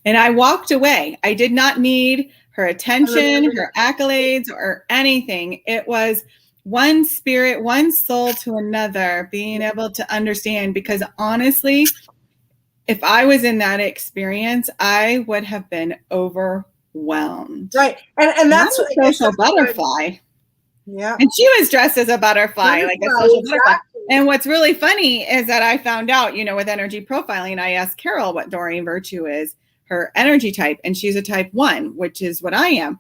[SPEAKER 2] And I walked away. I did not need her attention, her accolades, or anything. It was one spirit, one soul to another, being able to understand, because honestly, if I was in that experience, I would have been overwhelmed.
[SPEAKER 1] Right. And that's
[SPEAKER 2] what a social butterfly.
[SPEAKER 1] Yeah.
[SPEAKER 2] And she was dressed as a butterfly, like a social butterfly. And what's really funny is that I found out, with energy profiling, I asked Carol what Doreen Virtue is, her energy type, and she's a type 1, which is what I am.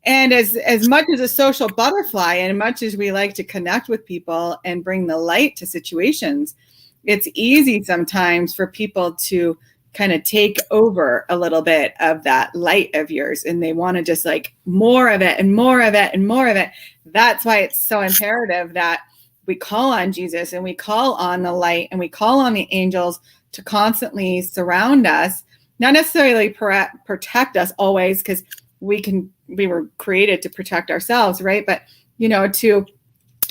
[SPEAKER 2] And as much as a social butterfly, and much as we like to connect with people and bring the light to situations, it's easy sometimes for people to kind of take over a little bit of that light of yours, and they want to just like more of it and more of it and more of it. That's why it's so imperative that we call on Jesus and we call on the light and we call on the angels to constantly surround us, not necessarily protect us always, because we were created to protect ourselves, right? But, to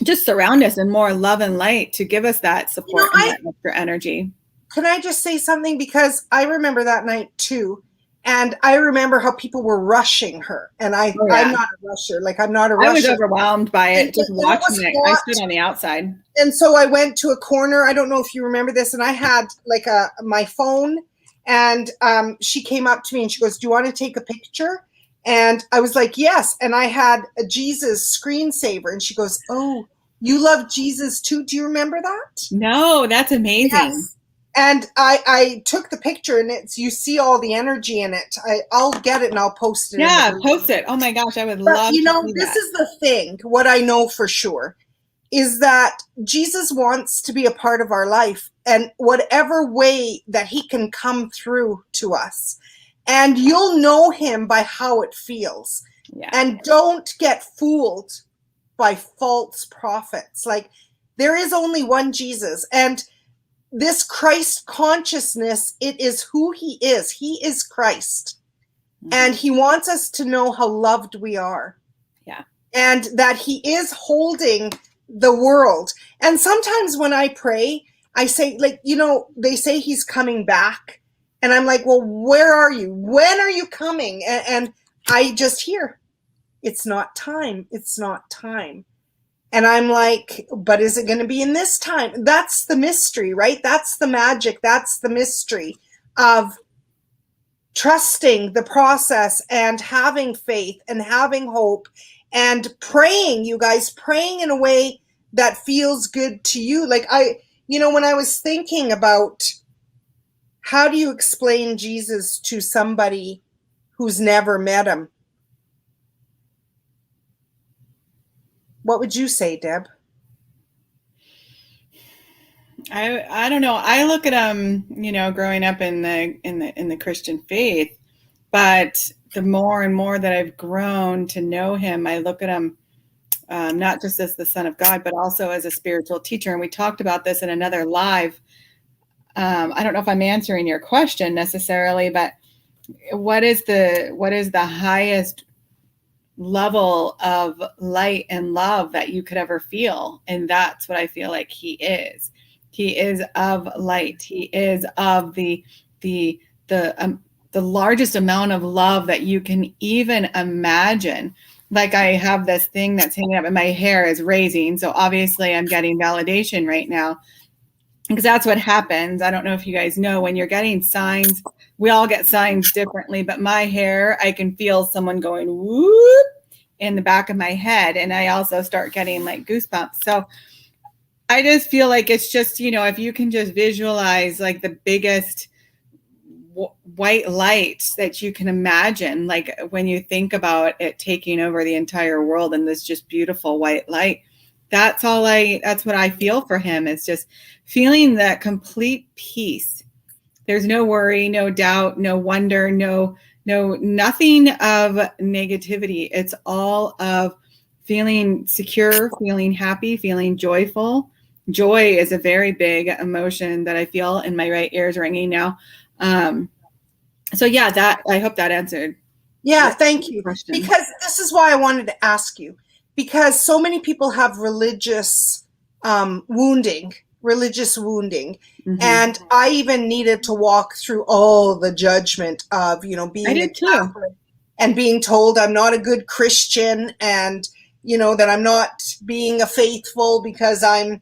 [SPEAKER 2] just surround us in more love and light, to give us that support and that extra energy.
[SPEAKER 1] Can I just say something? Because I remember that night too. And I remember how people were rushing her. And I'm not a rusher. Like, I'm not a rusher.
[SPEAKER 2] I was overwhelmed by it, just watching it. I stood on the outside.
[SPEAKER 1] And so I went to a corner. I don't know if you remember this. And I had like my phone. And she came up to me and she goes, "Do you want to take a picture?" And I was like, "Yes." And I had a Jesus screensaver. And she goes, "Oh, you love Jesus too? Do you remember that?"
[SPEAKER 2] No, that's amazing.
[SPEAKER 1] Yes. And I took the picture, and you see all the energy in it. I'll get it and I'll post it.
[SPEAKER 2] Yeah, post it. Oh my gosh, I would love to see that.
[SPEAKER 1] This is the thing. What I know for sure is that Jesus wants to be a part of our life, and whatever way that he can come through to us. And you'll know him by how it feels.
[SPEAKER 2] Yeah.
[SPEAKER 1] And don't get fooled by false prophets. Like, there is only one Jesus. And this Christ consciousness, it is who he is. He is Christ. Mm-hmm. And he wants us to know how loved we are.
[SPEAKER 2] Yeah.
[SPEAKER 1] And that he is holding the world. And sometimes when I pray, I say, like, they say he's coming back. And I'm like, well, where are you? When are you coming? And I just hear, it's not time. It's not time. And I'm like, but is it going to be in this time? That's the mystery, right? That's the magic. That's the mystery of trusting the process and having faith and having hope and praying, you guys, praying in a way that feels good to you. Like when I was thinking about how do you explain Jesus to somebody who's never met him? What would you say, Deb?
[SPEAKER 2] I don't know. I look at him, growing up in the Christian faith, but the more and more that I've grown to know him, I look at him not just as the Son of God, but also as a spiritual teacher. And we talked about this in another live. I don't know if I'm answering your question necessarily, but what is the highest level of light and love that you could ever feel? And that's what I feel like he is. He is of light. He is of the largest amount of love that you can even imagine. Like, I have this thing that's hanging up and my hair is raising. So obviously I'm getting validation right now, because that's what happens. I don't know if you guys know, when you're getting signs, we all get signs differently, but my hair, I can feel someone going whoop in the back of my head. And I also start getting like goosebumps. So I just feel like it's just, if you can just visualize like the biggest white light that you can imagine, like when you think about it taking over the entire world and this just beautiful white light, that's what I feel for him. It's just feeling that complete peace. There's no worry, no doubt, no wonder, no, nothing of negativity. It's all of feeling secure, feeling happy, feeling joyful. Joy is a very big emotion that I feel, and my right ear is ringing now. So yeah, I hope that answered.
[SPEAKER 1] Yeah, thank you. Question. Because this is why I wanted to ask you, because so many people have religious wounding. Mm-hmm. And I even needed to walk through all the judgment of, being a Catholic and being told I'm not a good Christian, and, that I'm not being a faithful because I'm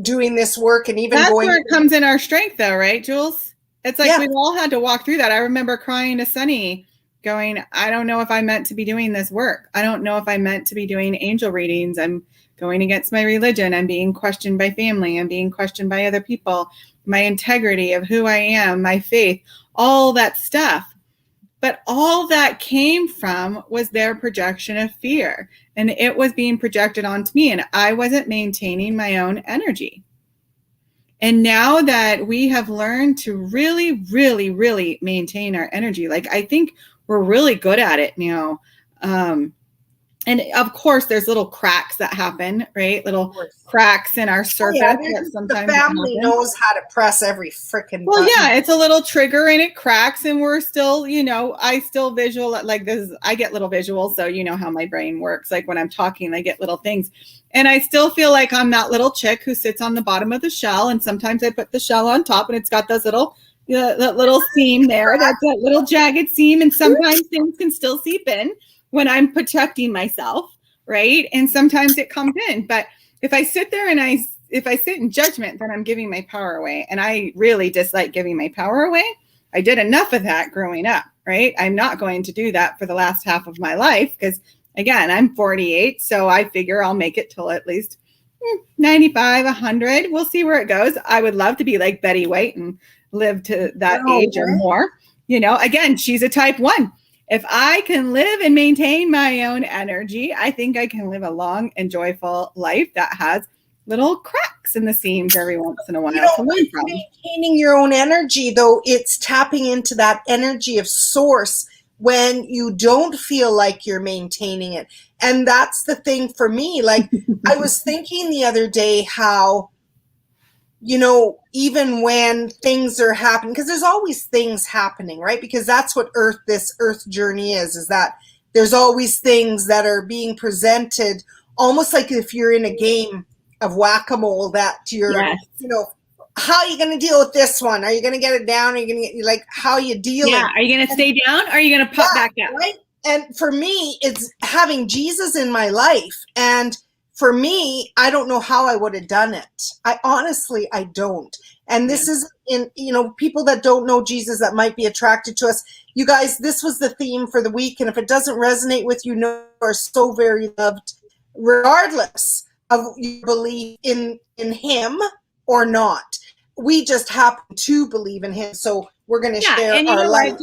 [SPEAKER 1] doing this work, and even
[SPEAKER 2] that's where it comes in our strength though, right, Jules? It's like we've all had to walk through that. I remember crying to Sunny going, I don't know if I'm meant to be doing this work. I don't know if I'm meant to be doing angel readings. I'm going against my religion. I'm being questioned by family. I'm being questioned by other people, my integrity of who I am, my faith, all that stuff. But all that came from was their projection of fear. And it was being projected onto me. And I wasn't maintaining my own energy. And now that we have learned to really, really, really maintain our energy, like I think we're really good at it now. And of course, there's little cracks that happen, right? Little cracks in our surface that sometimes
[SPEAKER 1] the family knows how to press every freaking button.
[SPEAKER 2] Yeah, it's a little trigger and it cracks, and we're still, I still visual like this. I get little visuals, so you know how my brain works. Like when I'm talking, I get little things, and I still feel like I'm that little chick who sits on the bottom of the shell, and sometimes I put the shell on top, and it's got those that little seam there. That's that little jagged seam, and sometimes things can still seep in when I'm protecting myself, right? And sometimes it comes in. But if I sit there and if I sit in judgment, then I'm giving my power away. And I really dislike giving my power away. I did enough of that growing up, right? I'm not going to do that for the last half of my life because, again, I'm 48. So I figure I'll make it till at least 95, 100. We'll see where it goes. I would love to be like Betty White and live to that age or more. Again, she's a type 1. If I can live and maintain my own energy, I think I can live a long and joyful life that has little cracks in the seams every once in a while.
[SPEAKER 1] Maintaining your own energy, though, it's tapping into that energy of source when you don't feel like you're maintaining it. And that's the thing for me. Like I was thinking the other day how, even when things are happening, because there's always things happening, right? Because that's what this earth journey is that there's always things that are being presented, almost like if you're in a game of whack-a-mole that you're, how are you going to deal with this one? Are you going to get it down? Are you going to get, how are you dealing?
[SPEAKER 2] Yeah. Are you going to stay down or are you going to pop back up?
[SPEAKER 1] Right. And for me, it's having Jesus in my life. And for me, I don't know how I would have done it. I don't. And this is people that don't know Jesus that might be attracted to us. You guys, this was the theme for the week. And if it doesn't resonate with you, you are so very loved, regardless of your belief in him or not. We just happen to believe in him. So we're going to share our life.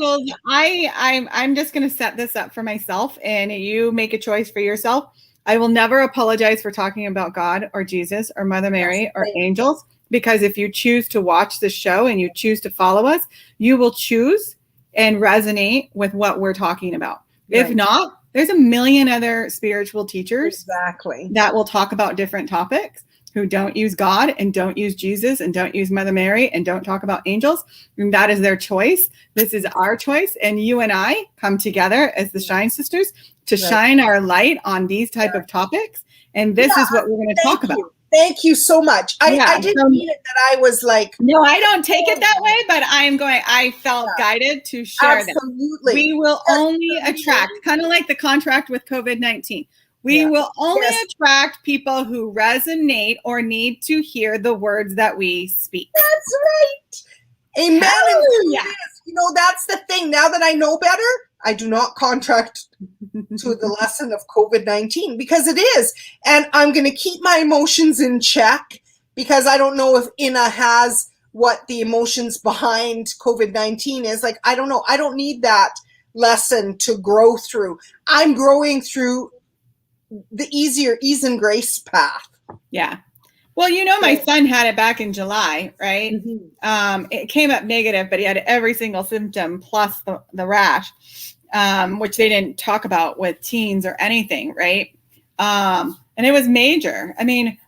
[SPEAKER 2] I'm just going to set this up for myself and you make a choice for yourself. I will never apologize for talking about God or Jesus or Mother Mary or angels, because if you choose to watch the show and you choose to follow us, you will choose and resonate with what we're talking about. Right. If not, there's a million other spiritual teachers that will talk about different topics who don't use God and don't use Jesus and don't use Mother Mary and don't talk about angels. And that is their choice. This is our choice. And you and I come together as the Shine Sisters to shine our light on these type of topics. And this is what we're going to talk about.
[SPEAKER 1] Thank you so much. I didn't mean it that I was like.
[SPEAKER 2] No, I don't take it that way, but I felt guided to share that. We will only attract, kind of like the contract with COVID-19. We will only attract people who resonate or need to hear the words that we speak.
[SPEAKER 1] That's right. Amen. That's the thing. Now that I know better, I do not contract to the lesson of COVID-19 because it is. And I'm going to keep my emotions in check because I don't know if Ina has what the emotions behind COVID-19 is. Like, I don't know. I don't need that lesson to grow through. I'm growing through the easier ease and grace path.
[SPEAKER 2] Yeah. Well, my son had it back in July, right? Mm-hmm. It came up negative, but he had every single symptom plus the rash, which they didn't talk about with teens or anything, right? And it was major.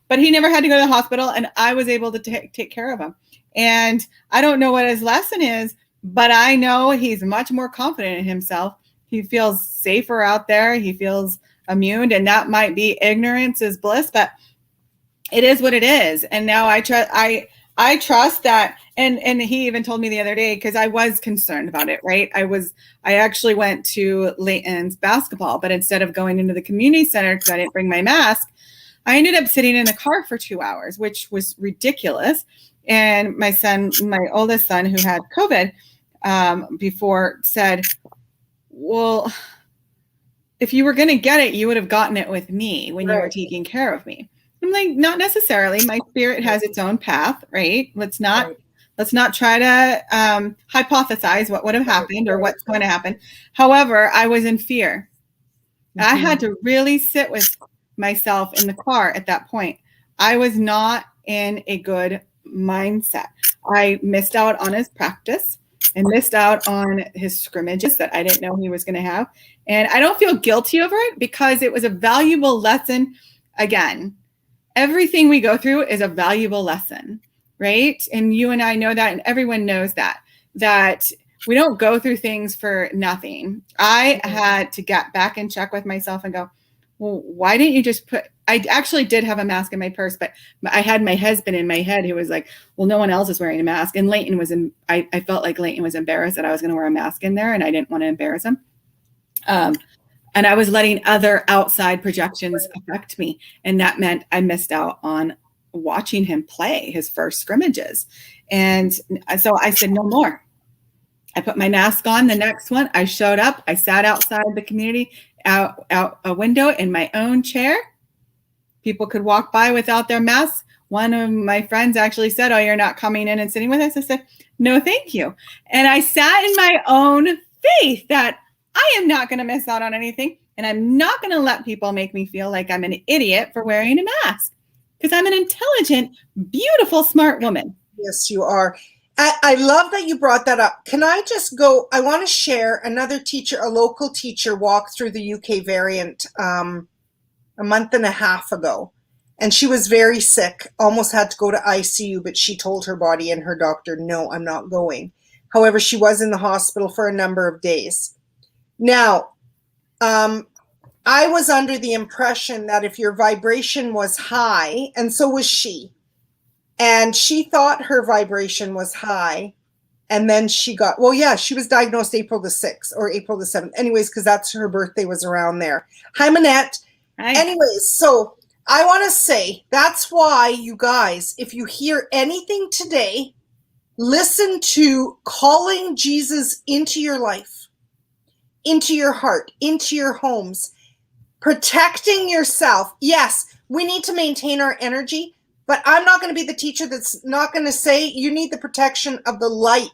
[SPEAKER 2] But he never had to go to the hospital, and I was able to take care of him. And I don't know what his lesson is, but I know he's much more confident in himself. He feels safer out there. He feels immune, and that might be ignorance is bliss, but it is what it is. And now I trust that. And he even told me the other day, because I was concerned about it, right? I actually went to Layton's basketball, but instead of going into the community center because I didn't bring my mask, I ended up sitting in the car for 2 hours, which was ridiculous. And my oldest son, who had COVID before, said, well, if you were going to get it, you would have gotten it with me when you were taking care of me. I'm like, not necessarily. My spirit has its own path, right? Let's not try to hypothesize what would have happened or what's going to happen. However, I was in fear. Mm-hmm. I had to really sit with myself in the car at that point. I was not in a good mindset. I missed out on his practice. and missed out on his scrimmages that I didn't know he was going to have. And I don't feel guilty over it because it was a valuable lesson. Again, everything we go through is a valuable lesson, right? And you and I know that, and everyone knows that we don't go through things for nothing. I had to get back in check with myself and go, well, why didn't you just I actually did have a mask in my purse, but I had my husband in my head who was like, well, no one else is wearing a mask. And Leighton was I felt like Leighton was embarrassed that I was going to wear a mask in there, and I didn't want to embarrass him. And I was letting other outside projections affect me. And that meant I missed out on watching him play his first scrimmages. And so I said, no more. I put my mask on the next one. I showed up. I sat outside the community, out a window in my own chair. People could walk by without their masks. One of my friends actually said, oh, you're not coming in and sitting with us? I said, no, thank you. And I sat in my own faith that I am not going to miss out on anything. And I'm not going to let people make me feel like I'm an idiot for wearing a mask, because I'm an intelligent, beautiful, smart woman.
[SPEAKER 1] Yes, you are. I love that you brought that up. Can I just go? I want to share another teacher, a local teacher, walked through the UK variant a month and a half ago. And she was very sick, almost had to go to ICU, but she told her body and her doctor, no, I'm not going. However, she was in the hospital for a number of days. Now, I was under the impression that if your vibration was high, and so was she, and she thought her vibration was high, and then she got, well, yeah, she was diagnosed April the 6th or April the 7th. Anyways, because that's her birthday was around there. Hi, Manette.
[SPEAKER 2] Hi.
[SPEAKER 1] Anyways, so I want to say that's why, you guys, if you hear anything today, listen to calling Jesus into your life, into your heart, into your homes, protecting yourself. Yes, we need to maintain our energy, but I'm not going to be the teacher that's not going to say you need the protection of the light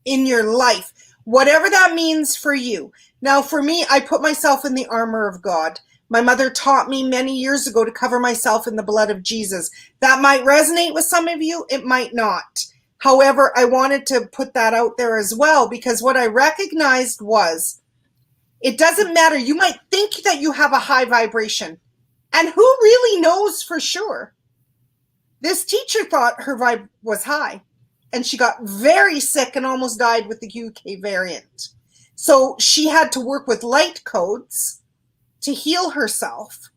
[SPEAKER 1] in your life, whatever that means for you. Now, for me, I put myself in the armor of God. My mother taught me many years ago to cover myself in the blood of Jesus. That might resonate with some of you. It might not. However, I wanted to put that out there as well, because what I recognized was it doesn't matter. You might think that you have a high vibration, and who really knows for sure? This teacher thought her vibe was high, and she got very sick and almost died with the UK variant. So she had to work with light codes to heal herself.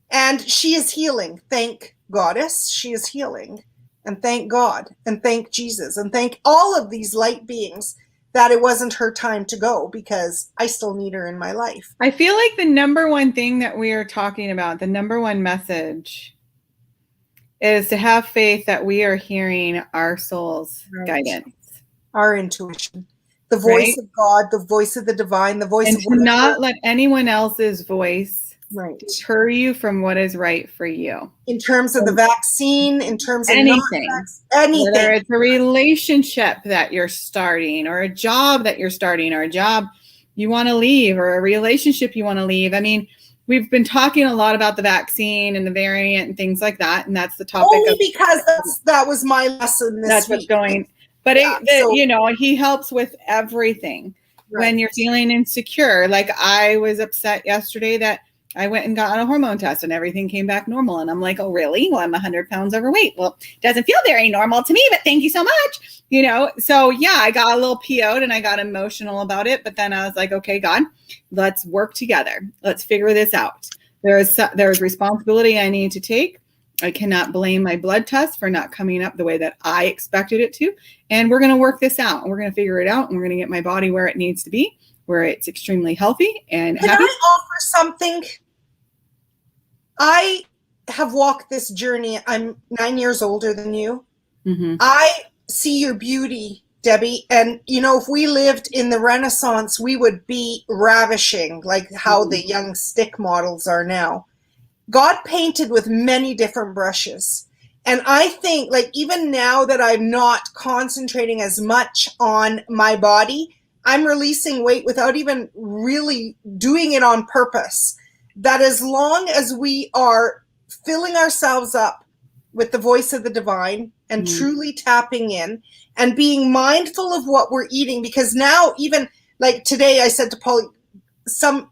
[SPEAKER 1] And she is healing. Thank Goddess, she is healing. And thank God, and thank Jesus, and thank all of these light beings that it wasn't her time to go, because I still need her in my life.
[SPEAKER 2] I feel like the number one thing that we are talking about, the number one message, is to have faith that we are hearing our soul's guidance.
[SPEAKER 1] Our intuition. The voice of God, the voice of the divine, the voice
[SPEAKER 2] and
[SPEAKER 1] of...
[SPEAKER 2] And to not let anyone else's voice
[SPEAKER 1] deter
[SPEAKER 2] you from what is right for you.
[SPEAKER 1] In terms of the vaccine, in terms of
[SPEAKER 2] anything.
[SPEAKER 1] Anything.
[SPEAKER 2] Whether it's a relationship that you're starting, or a job that you're starting, or a job you want to leave, or a relationship you want to leave. I mean, we've been talking a lot about the vaccine and the variant and things like that, and that's the topic.
[SPEAKER 1] Only because that was my lesson this
[SPEAKER 2] that's
[SPEAKER 1] week.
[SPEAKER 2] What's going. But you know, he helps with everything. When you're feeling insecure. Like I was upset yesterday that I went and got a hormone test and everything came back normal. And I'm like, oh, really? Well, I'm 100 pounds overweight. Well, it doesn't feel very normal to me, but thank you so much. You know, so yeah, I got a little PO'd and I got emotional about it. But then I was like, okay, God, let's work together. Let's figure this out. There's responsibility I need to take. I cannot blame my blood test for not coming up the way that I expected it to. And we're going to work this out. And we're going to figure it out. And we're going to get my body where it needs to be, where it's extremely healthy and happy.
[SPEAKER 1] Can I offer something? I have walked this journey. I'm 9 years older than you.
[SPEAKER 2] Mm-hmm.
[SPEAKER 1] I see your beauty, Debbie. And, you know, if we lived in the Renaissance, we would be ravishing, like how the young stick models are now. God painted with many different brushes. And I think, like, even now that I'm not concentrating as much on my body, I'm releasing weight without even really doing it on purpose. That as long as we are filling ourselves up with the voice of the divine and truly tapping in and being mindful of what we're eating. Because now, even like today, I said to Polly,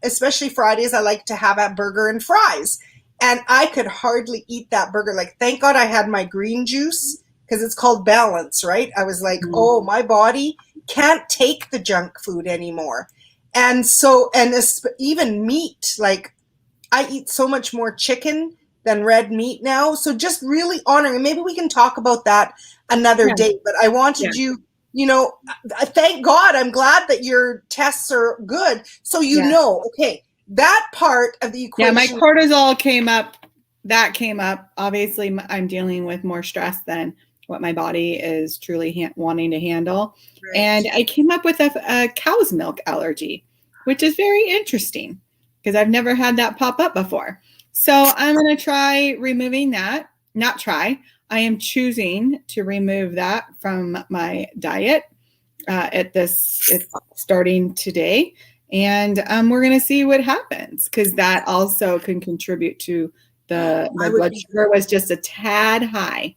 [SPEAKER 1] especially Fridays, I like to have a burger and fries. And I could hardly eat that burger. Like, thank God I had my green juice, because it's called balance, right? I was like, oh, my body can't take the junk food anymore. And so, and even meat, like I eat so much more chicken than red meat now. So just really honoring, maybe we can talk about that another day, but I wanted you, you know, thank God, I'm glad that your tests are good. So you know, okay, that part of the equation.
[SPEAKER 2] Yeah, my cortisol came up. That came up. Obviously, I'm dealing with more stress than what my body is truly wanting to handle. Right. And I came up with a cow's milk allergy, which is very interesting because I've never had that pop up before. So I'm going to try removing that. Not try. I am choosing to remove that from my diet it's starting today. And we're going to see what happens, because that my blood sugar was just a tad high.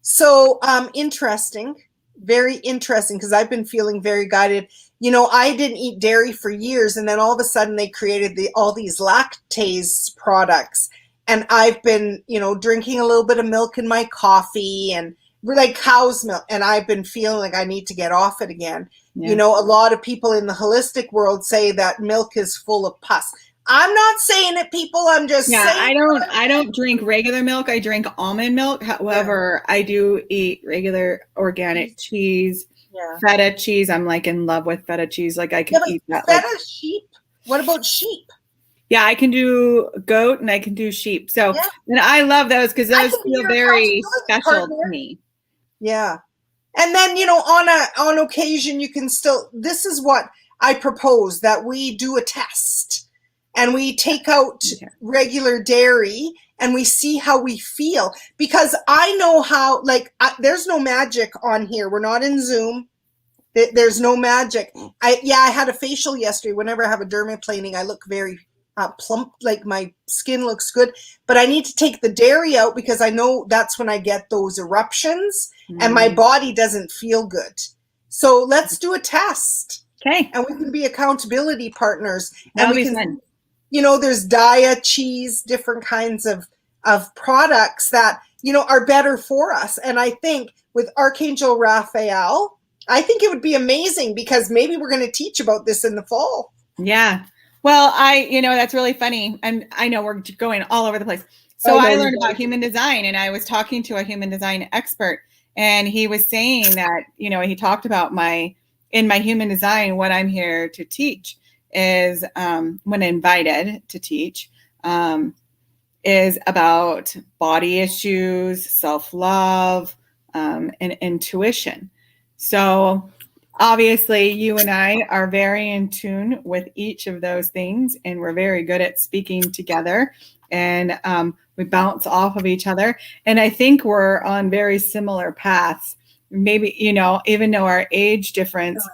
[SPEAKER 1] So interesting, very interesting, because I've been feeling very guided. You know, I didn't eat dairy for years, and then all of a sudden they created all these lactase products. And I've been, you know, drinking a little bit of milk in my coffee and like cow's milk. And I've been feeling like I need to get off it again. Yeah. You know, a lot of people in the holistic world say that milk is full of pus. I'm not saying it, people. I'm just saying.
[SPEAKER 2] I don't drink regular milk. I drink almond milk. However, I do eat regular organic cheese, feta cheese. I'm like in love with feta cheese. Like I can eat that.
[SPEAKER 1] Feta sheep. What about sheep?
[SPEAKER 2] Yeah, I can do goat and I can do sheep. So, and I love those because those feel very special to me.
[SPEAKER 1] Yeah. And then, you know, on occasion, you can still, this is what I propose, that we do a test and we take out regular dairy and we see how we feel, because I know how, like, there's no magic on here. We're not in Zoom. There's no magic. I had a facial yesterday. Whenever I have a dermaplaning, I look very plump, like my skin looks good, but I need to take the dairy out because I know that's when I get those eruptions and my body doesn't feel good. So let's do a test.
[SPEAKER 2] Okay.
[SPEAKER 1] And we can be accountability partners.
[SPEAKER 2] That'll be fun.
[SPEAKER 1] You know, there's diet, cheese, different kinds of products that, you know, are better for us. And I think with Archangel Raphael, I think it would be amazing, because maybe we're going to teach about this in the fall.
[SPEAKER 2] Yeah. Well, that's really funny. And I know we're going all over the place. So I learned about human design, and I was talking to a human design expert, and he was saying that, you know, he talked about in my human design, what I'm here to teach is, when invited to teach, is about body issues, self-love, and intuition. So obviously, you and I are very in tune with each of those things, and we're very good at speaking together, and we bounce off of each other. And I think we're on very similar paths. Maybe, you know, even though our age difference,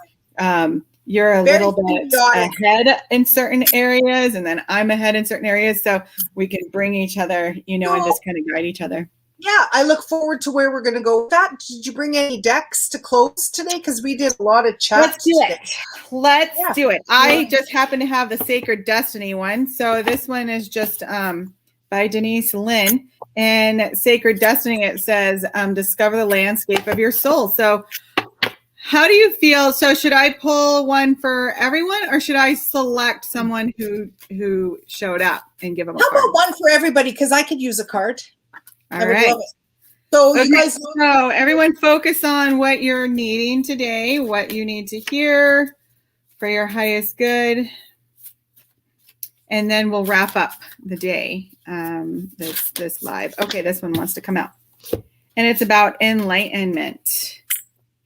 [SPEAKER 2] you're a little bit ahead in certain areas, and then I'm ahead in certain areas. So we can bring each other, you know, and just kind of guide each other.
[SPEAKER 1] Yeah, I look forward to where we're going to go with that. Did you bring any decks to close today? Because we did a lot of chat.
[SPEAKER 2] Let's do it. Let's do it. I just happen to have the Sacred Destiny one. So this one is just by Denise Lynn. And Sacred Destiny, it says, discover the landscape of your soul. So how do you feel? So should I pull one for everyone, or should I select someone who showed up and give them a card?
[SPEAKER 1] How about one for everybody? Because I could use a card.
[SPEAKER 2] All right.
[SPEAKER 1] So you guys
[SPEAKER 2] so everyone focus on what you're needing today, what you need to hear for your highest good. And then we'll wrap up the day, this live. Okay, this one wants to come out. And it's about enlightenment.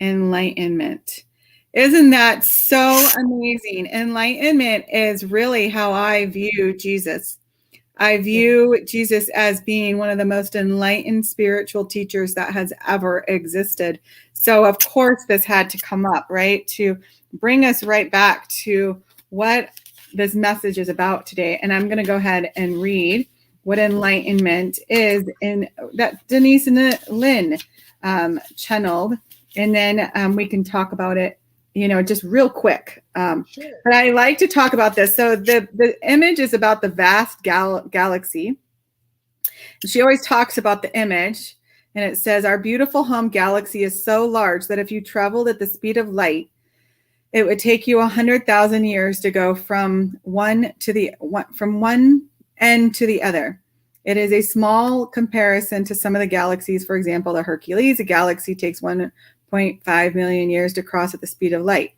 [SPEAKER 2] Enlightenment. Isn't that so amazing? Enlightenment is really how I view Jesus. I view Jesus as being one of the most enlightened spiritual teachers that has ever existed. So, of course, this had to come up, right, to bring us right back to what this message is about today. And I'm going to go ahead and read what enlightenment is in that Denise Lynn channeled, and then we can talk about it, just real quick.
[SPEAKER 1] Sure.
[SPEAKER 2] But I like to talk about this. So the image is about the vast galaxy. She always talks about the image, and it says, our beautiful home galaxy is so large that if you traveled at the speed of light, it would take you 100,000 years to go from one end to the other. It is a small comparison to some of the galaxies. For example, the Hercules, a galaxy takes 1.5 million years to cross at the speed of light.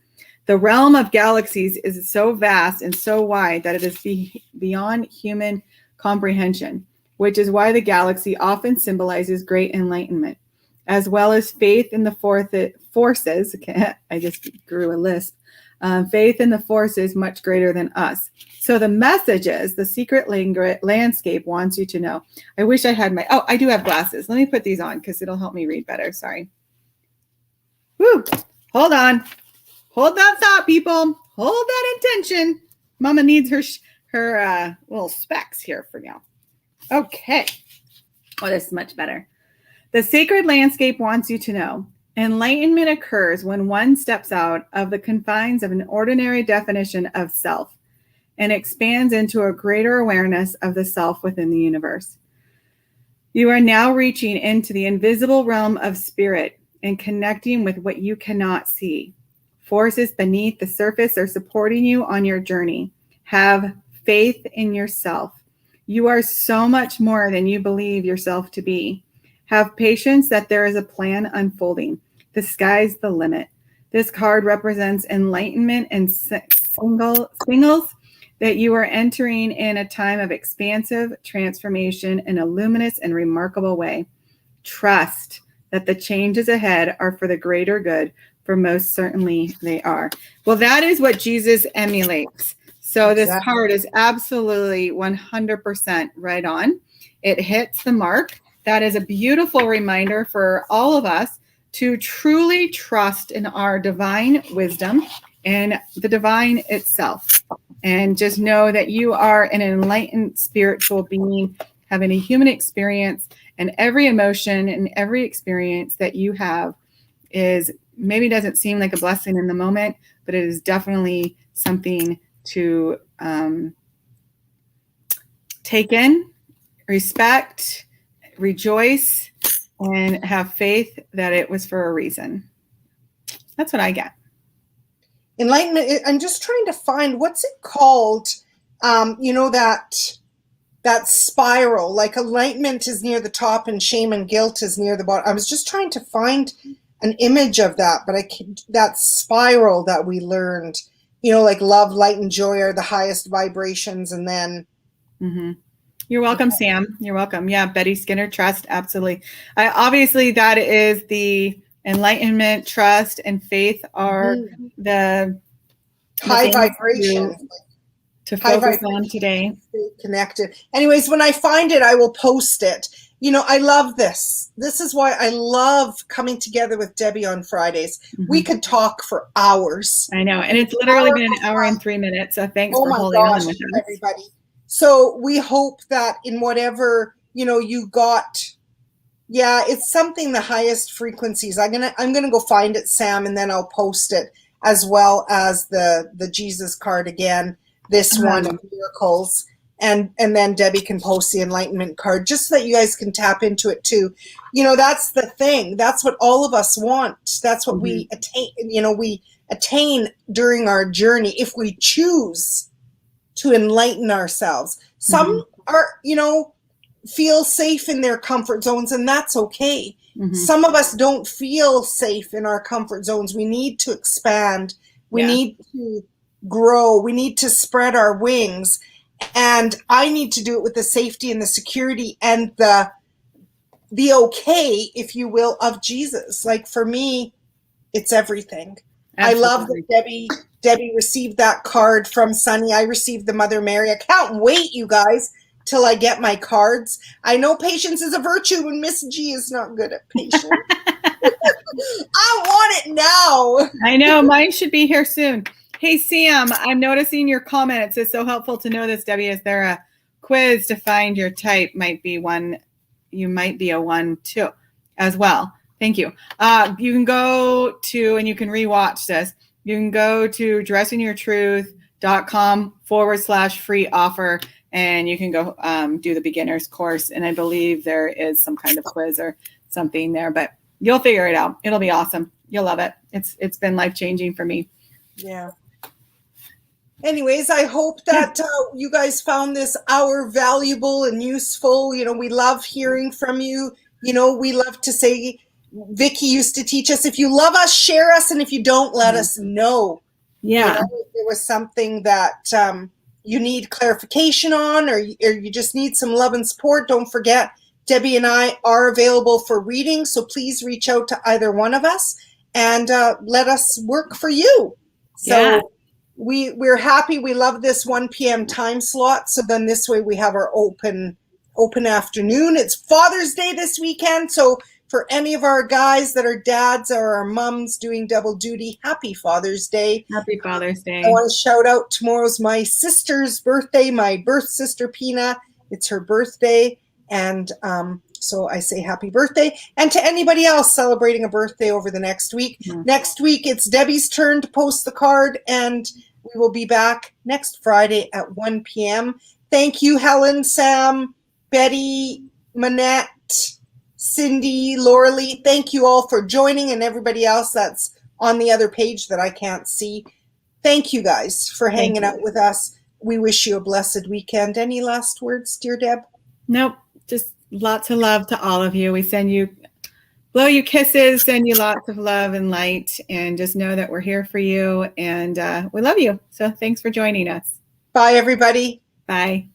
[SPEAKER 2] The realm of galaxies is so vast and so wide that it is beyond human comprehension, which is why the galaxy often symbolizes great enlightenment, as well as faith in the forces. I just grew a lisp. Faith in the forces much greater than us. So the message is the secret landscape wants you to know. I wish I had I do have glasses. Let me put these on because it'll help me read better. Sorry. Woo. Hold on. Hold that thought, people. Hold that intention. Mama needs her little specs here for now. Okay. Oh, this is much better. The sacred landscape wants you to know. Enlightenment occurs when one steps out of the confines of an ordinary definition of self and expands into a greater awareness of the self within the universe. You are now reaching into the invisible realm of spirit and connecting with what you cannot see. Forces beneath the surface are supporting you on your journey. Have faith in yourself. You are so much more than you believe yourself to be. Have patience that there is a plan unfolding. The sky's the limit. This card represents enlightenment and signals that you are entering in a time of expansive transformation in a luminous and remarkable way. Trust that the changes ahead are for the greater good, for most certainly they are. Well, that is what Jesus emulates. So this card is absolutely 100% right on. It hits the mark. That is a beautiful reminder for all of us to truly trust in our divine wisdom and the divine itself. And just know that you are an enlightened spiritual being having a human experience, and every emotion and every experience that you have is maybe doesn't seem like a blessing in the moment, but it is definitely something to take in, respect, rejoice, and have faith that it was for a reason. That's what I get.
[SPEAKER 1] Enlightenment. I'm just trying to find, what's it called? That spiral, like enlightenment is near the top and shame and guilt is near the bottom. I was just trying to find an image of that, but that spiral that we learned, like love, light, and joy are the highest vibrations, and then.
[SPEAKER 2] Mm-hmm. You're welcome, Sam. You're welcome. Yeah, Betty Skinner, trust, absolutely. Obviously, that is the enlightenment, trust, and faith are the
[SPEAKER 1] high vibrations
[SPEAKER 2] to focus on today.
[SPEAKER 1] Stay connected. Anyways, when I find it, I will post it. I love this. This is why I love coming together with Debbie on Fridays. Mm-hmm. We could talk for hours.
[SPEAKER 2] I know, and it's literally been an hour and 3 minutes. So thanks for holding on with us,
[SPEAKER 1] everybody. So we hope that in whatever, you got, it's something, the highest frequencies. I'm gonna go find it, Sam, and then I'll post it, as well as the Jesus card again, this one of miracles. And then Debbie can post the enlightenment card, just so that you guys can tap into it too. That's the thing. That's what all of us want. That's what we attain, we attain during our journey if we choose to enlighten ourselves. Some are, feel safe in their comfort zones, and that's okay. Some of us don't feel safe in our comfort zones. We need to expand. We need to grow. We need to spread our wings. And I need to do it with the safety and the security and the okay, if you will, of Jesus. Like, for me, it's everything. Absolutely. I love that Debbie received that card from Sunny. I received the Mother Mary. I can't wait, you guys, till I get my cards. I know patience is a virtue, and Miss G is not good at patience. I want it now.
[SPEAKER 2] I know. Mine should be here soon. Hey, Sam, I'm noticing your comment. It says, so helpful to know this, Debbie. Is there a quiz to find your type? Might be one. You might be a 1, too, as well. Thank you. You can go to, and you can rewatch this. You can go to dressingyourtruth.com/free offer, and you can go do the beginner's course. And I believe there is some kind of quiz or something there, but you'll figure it out. It'll be awesome. You'll love it. It's been life-changing for me.
[SPEAKER 1] Yeah. Anyways, I hope that you guys found this hour valuable and useful. You know, we love hearing from you. You know, we love to say, Vicky used to teach us, if you love us, share us, and if you don't, let us know.
[SPEAKER 2] Yeah.
[SPEAKER 1] You know, if there was something that you need clarification on, or you just need some love and support, don't forget, Debbie and I are available for reading. So please reach out to either one of us and let us work for you. So
[SPEAKER 2] Yeah.
[SPEAKER 1] we're happy. We love this 1 p.m. time slot. So then this way we have our open afternoon. It's Father's Day this weekend. So for any of our guys that are dads or our moms doing double duty, happy Father's Day.
[SPEAKER 2] Happy Father's Day.
[SPEAKER 1] I want to shout out, tomorrow's my sister's birthday, my birth sister, Pina. It's her birthday. And so I say happy birthday. And to anybody else celebrating a birthday over the next week.
[SPEAKER 2] Mm-hmm.
[SPEAKER 1] Next week, it's Debbie's turn to post the card, and we will be back next Friday at 1 p.m. Thank you, Helen, Sam, Betty, Manette, Cindy, Lauralee. Thank you all for joining, and everybody else that's on the other page that I can't see. Thank you guys for hanging out with us. We wish you a blessed weekend. Any last words, dear Deb?
[SPEAKER 2] Nope. Just lots of love to all of you. We blow you kisses, send you lots of love and light, and just know that we're here for you, and we love you. So thanks for joining us.
[SPEAKER 1] Bye, everybody.
[SPEAKER 2] Bye.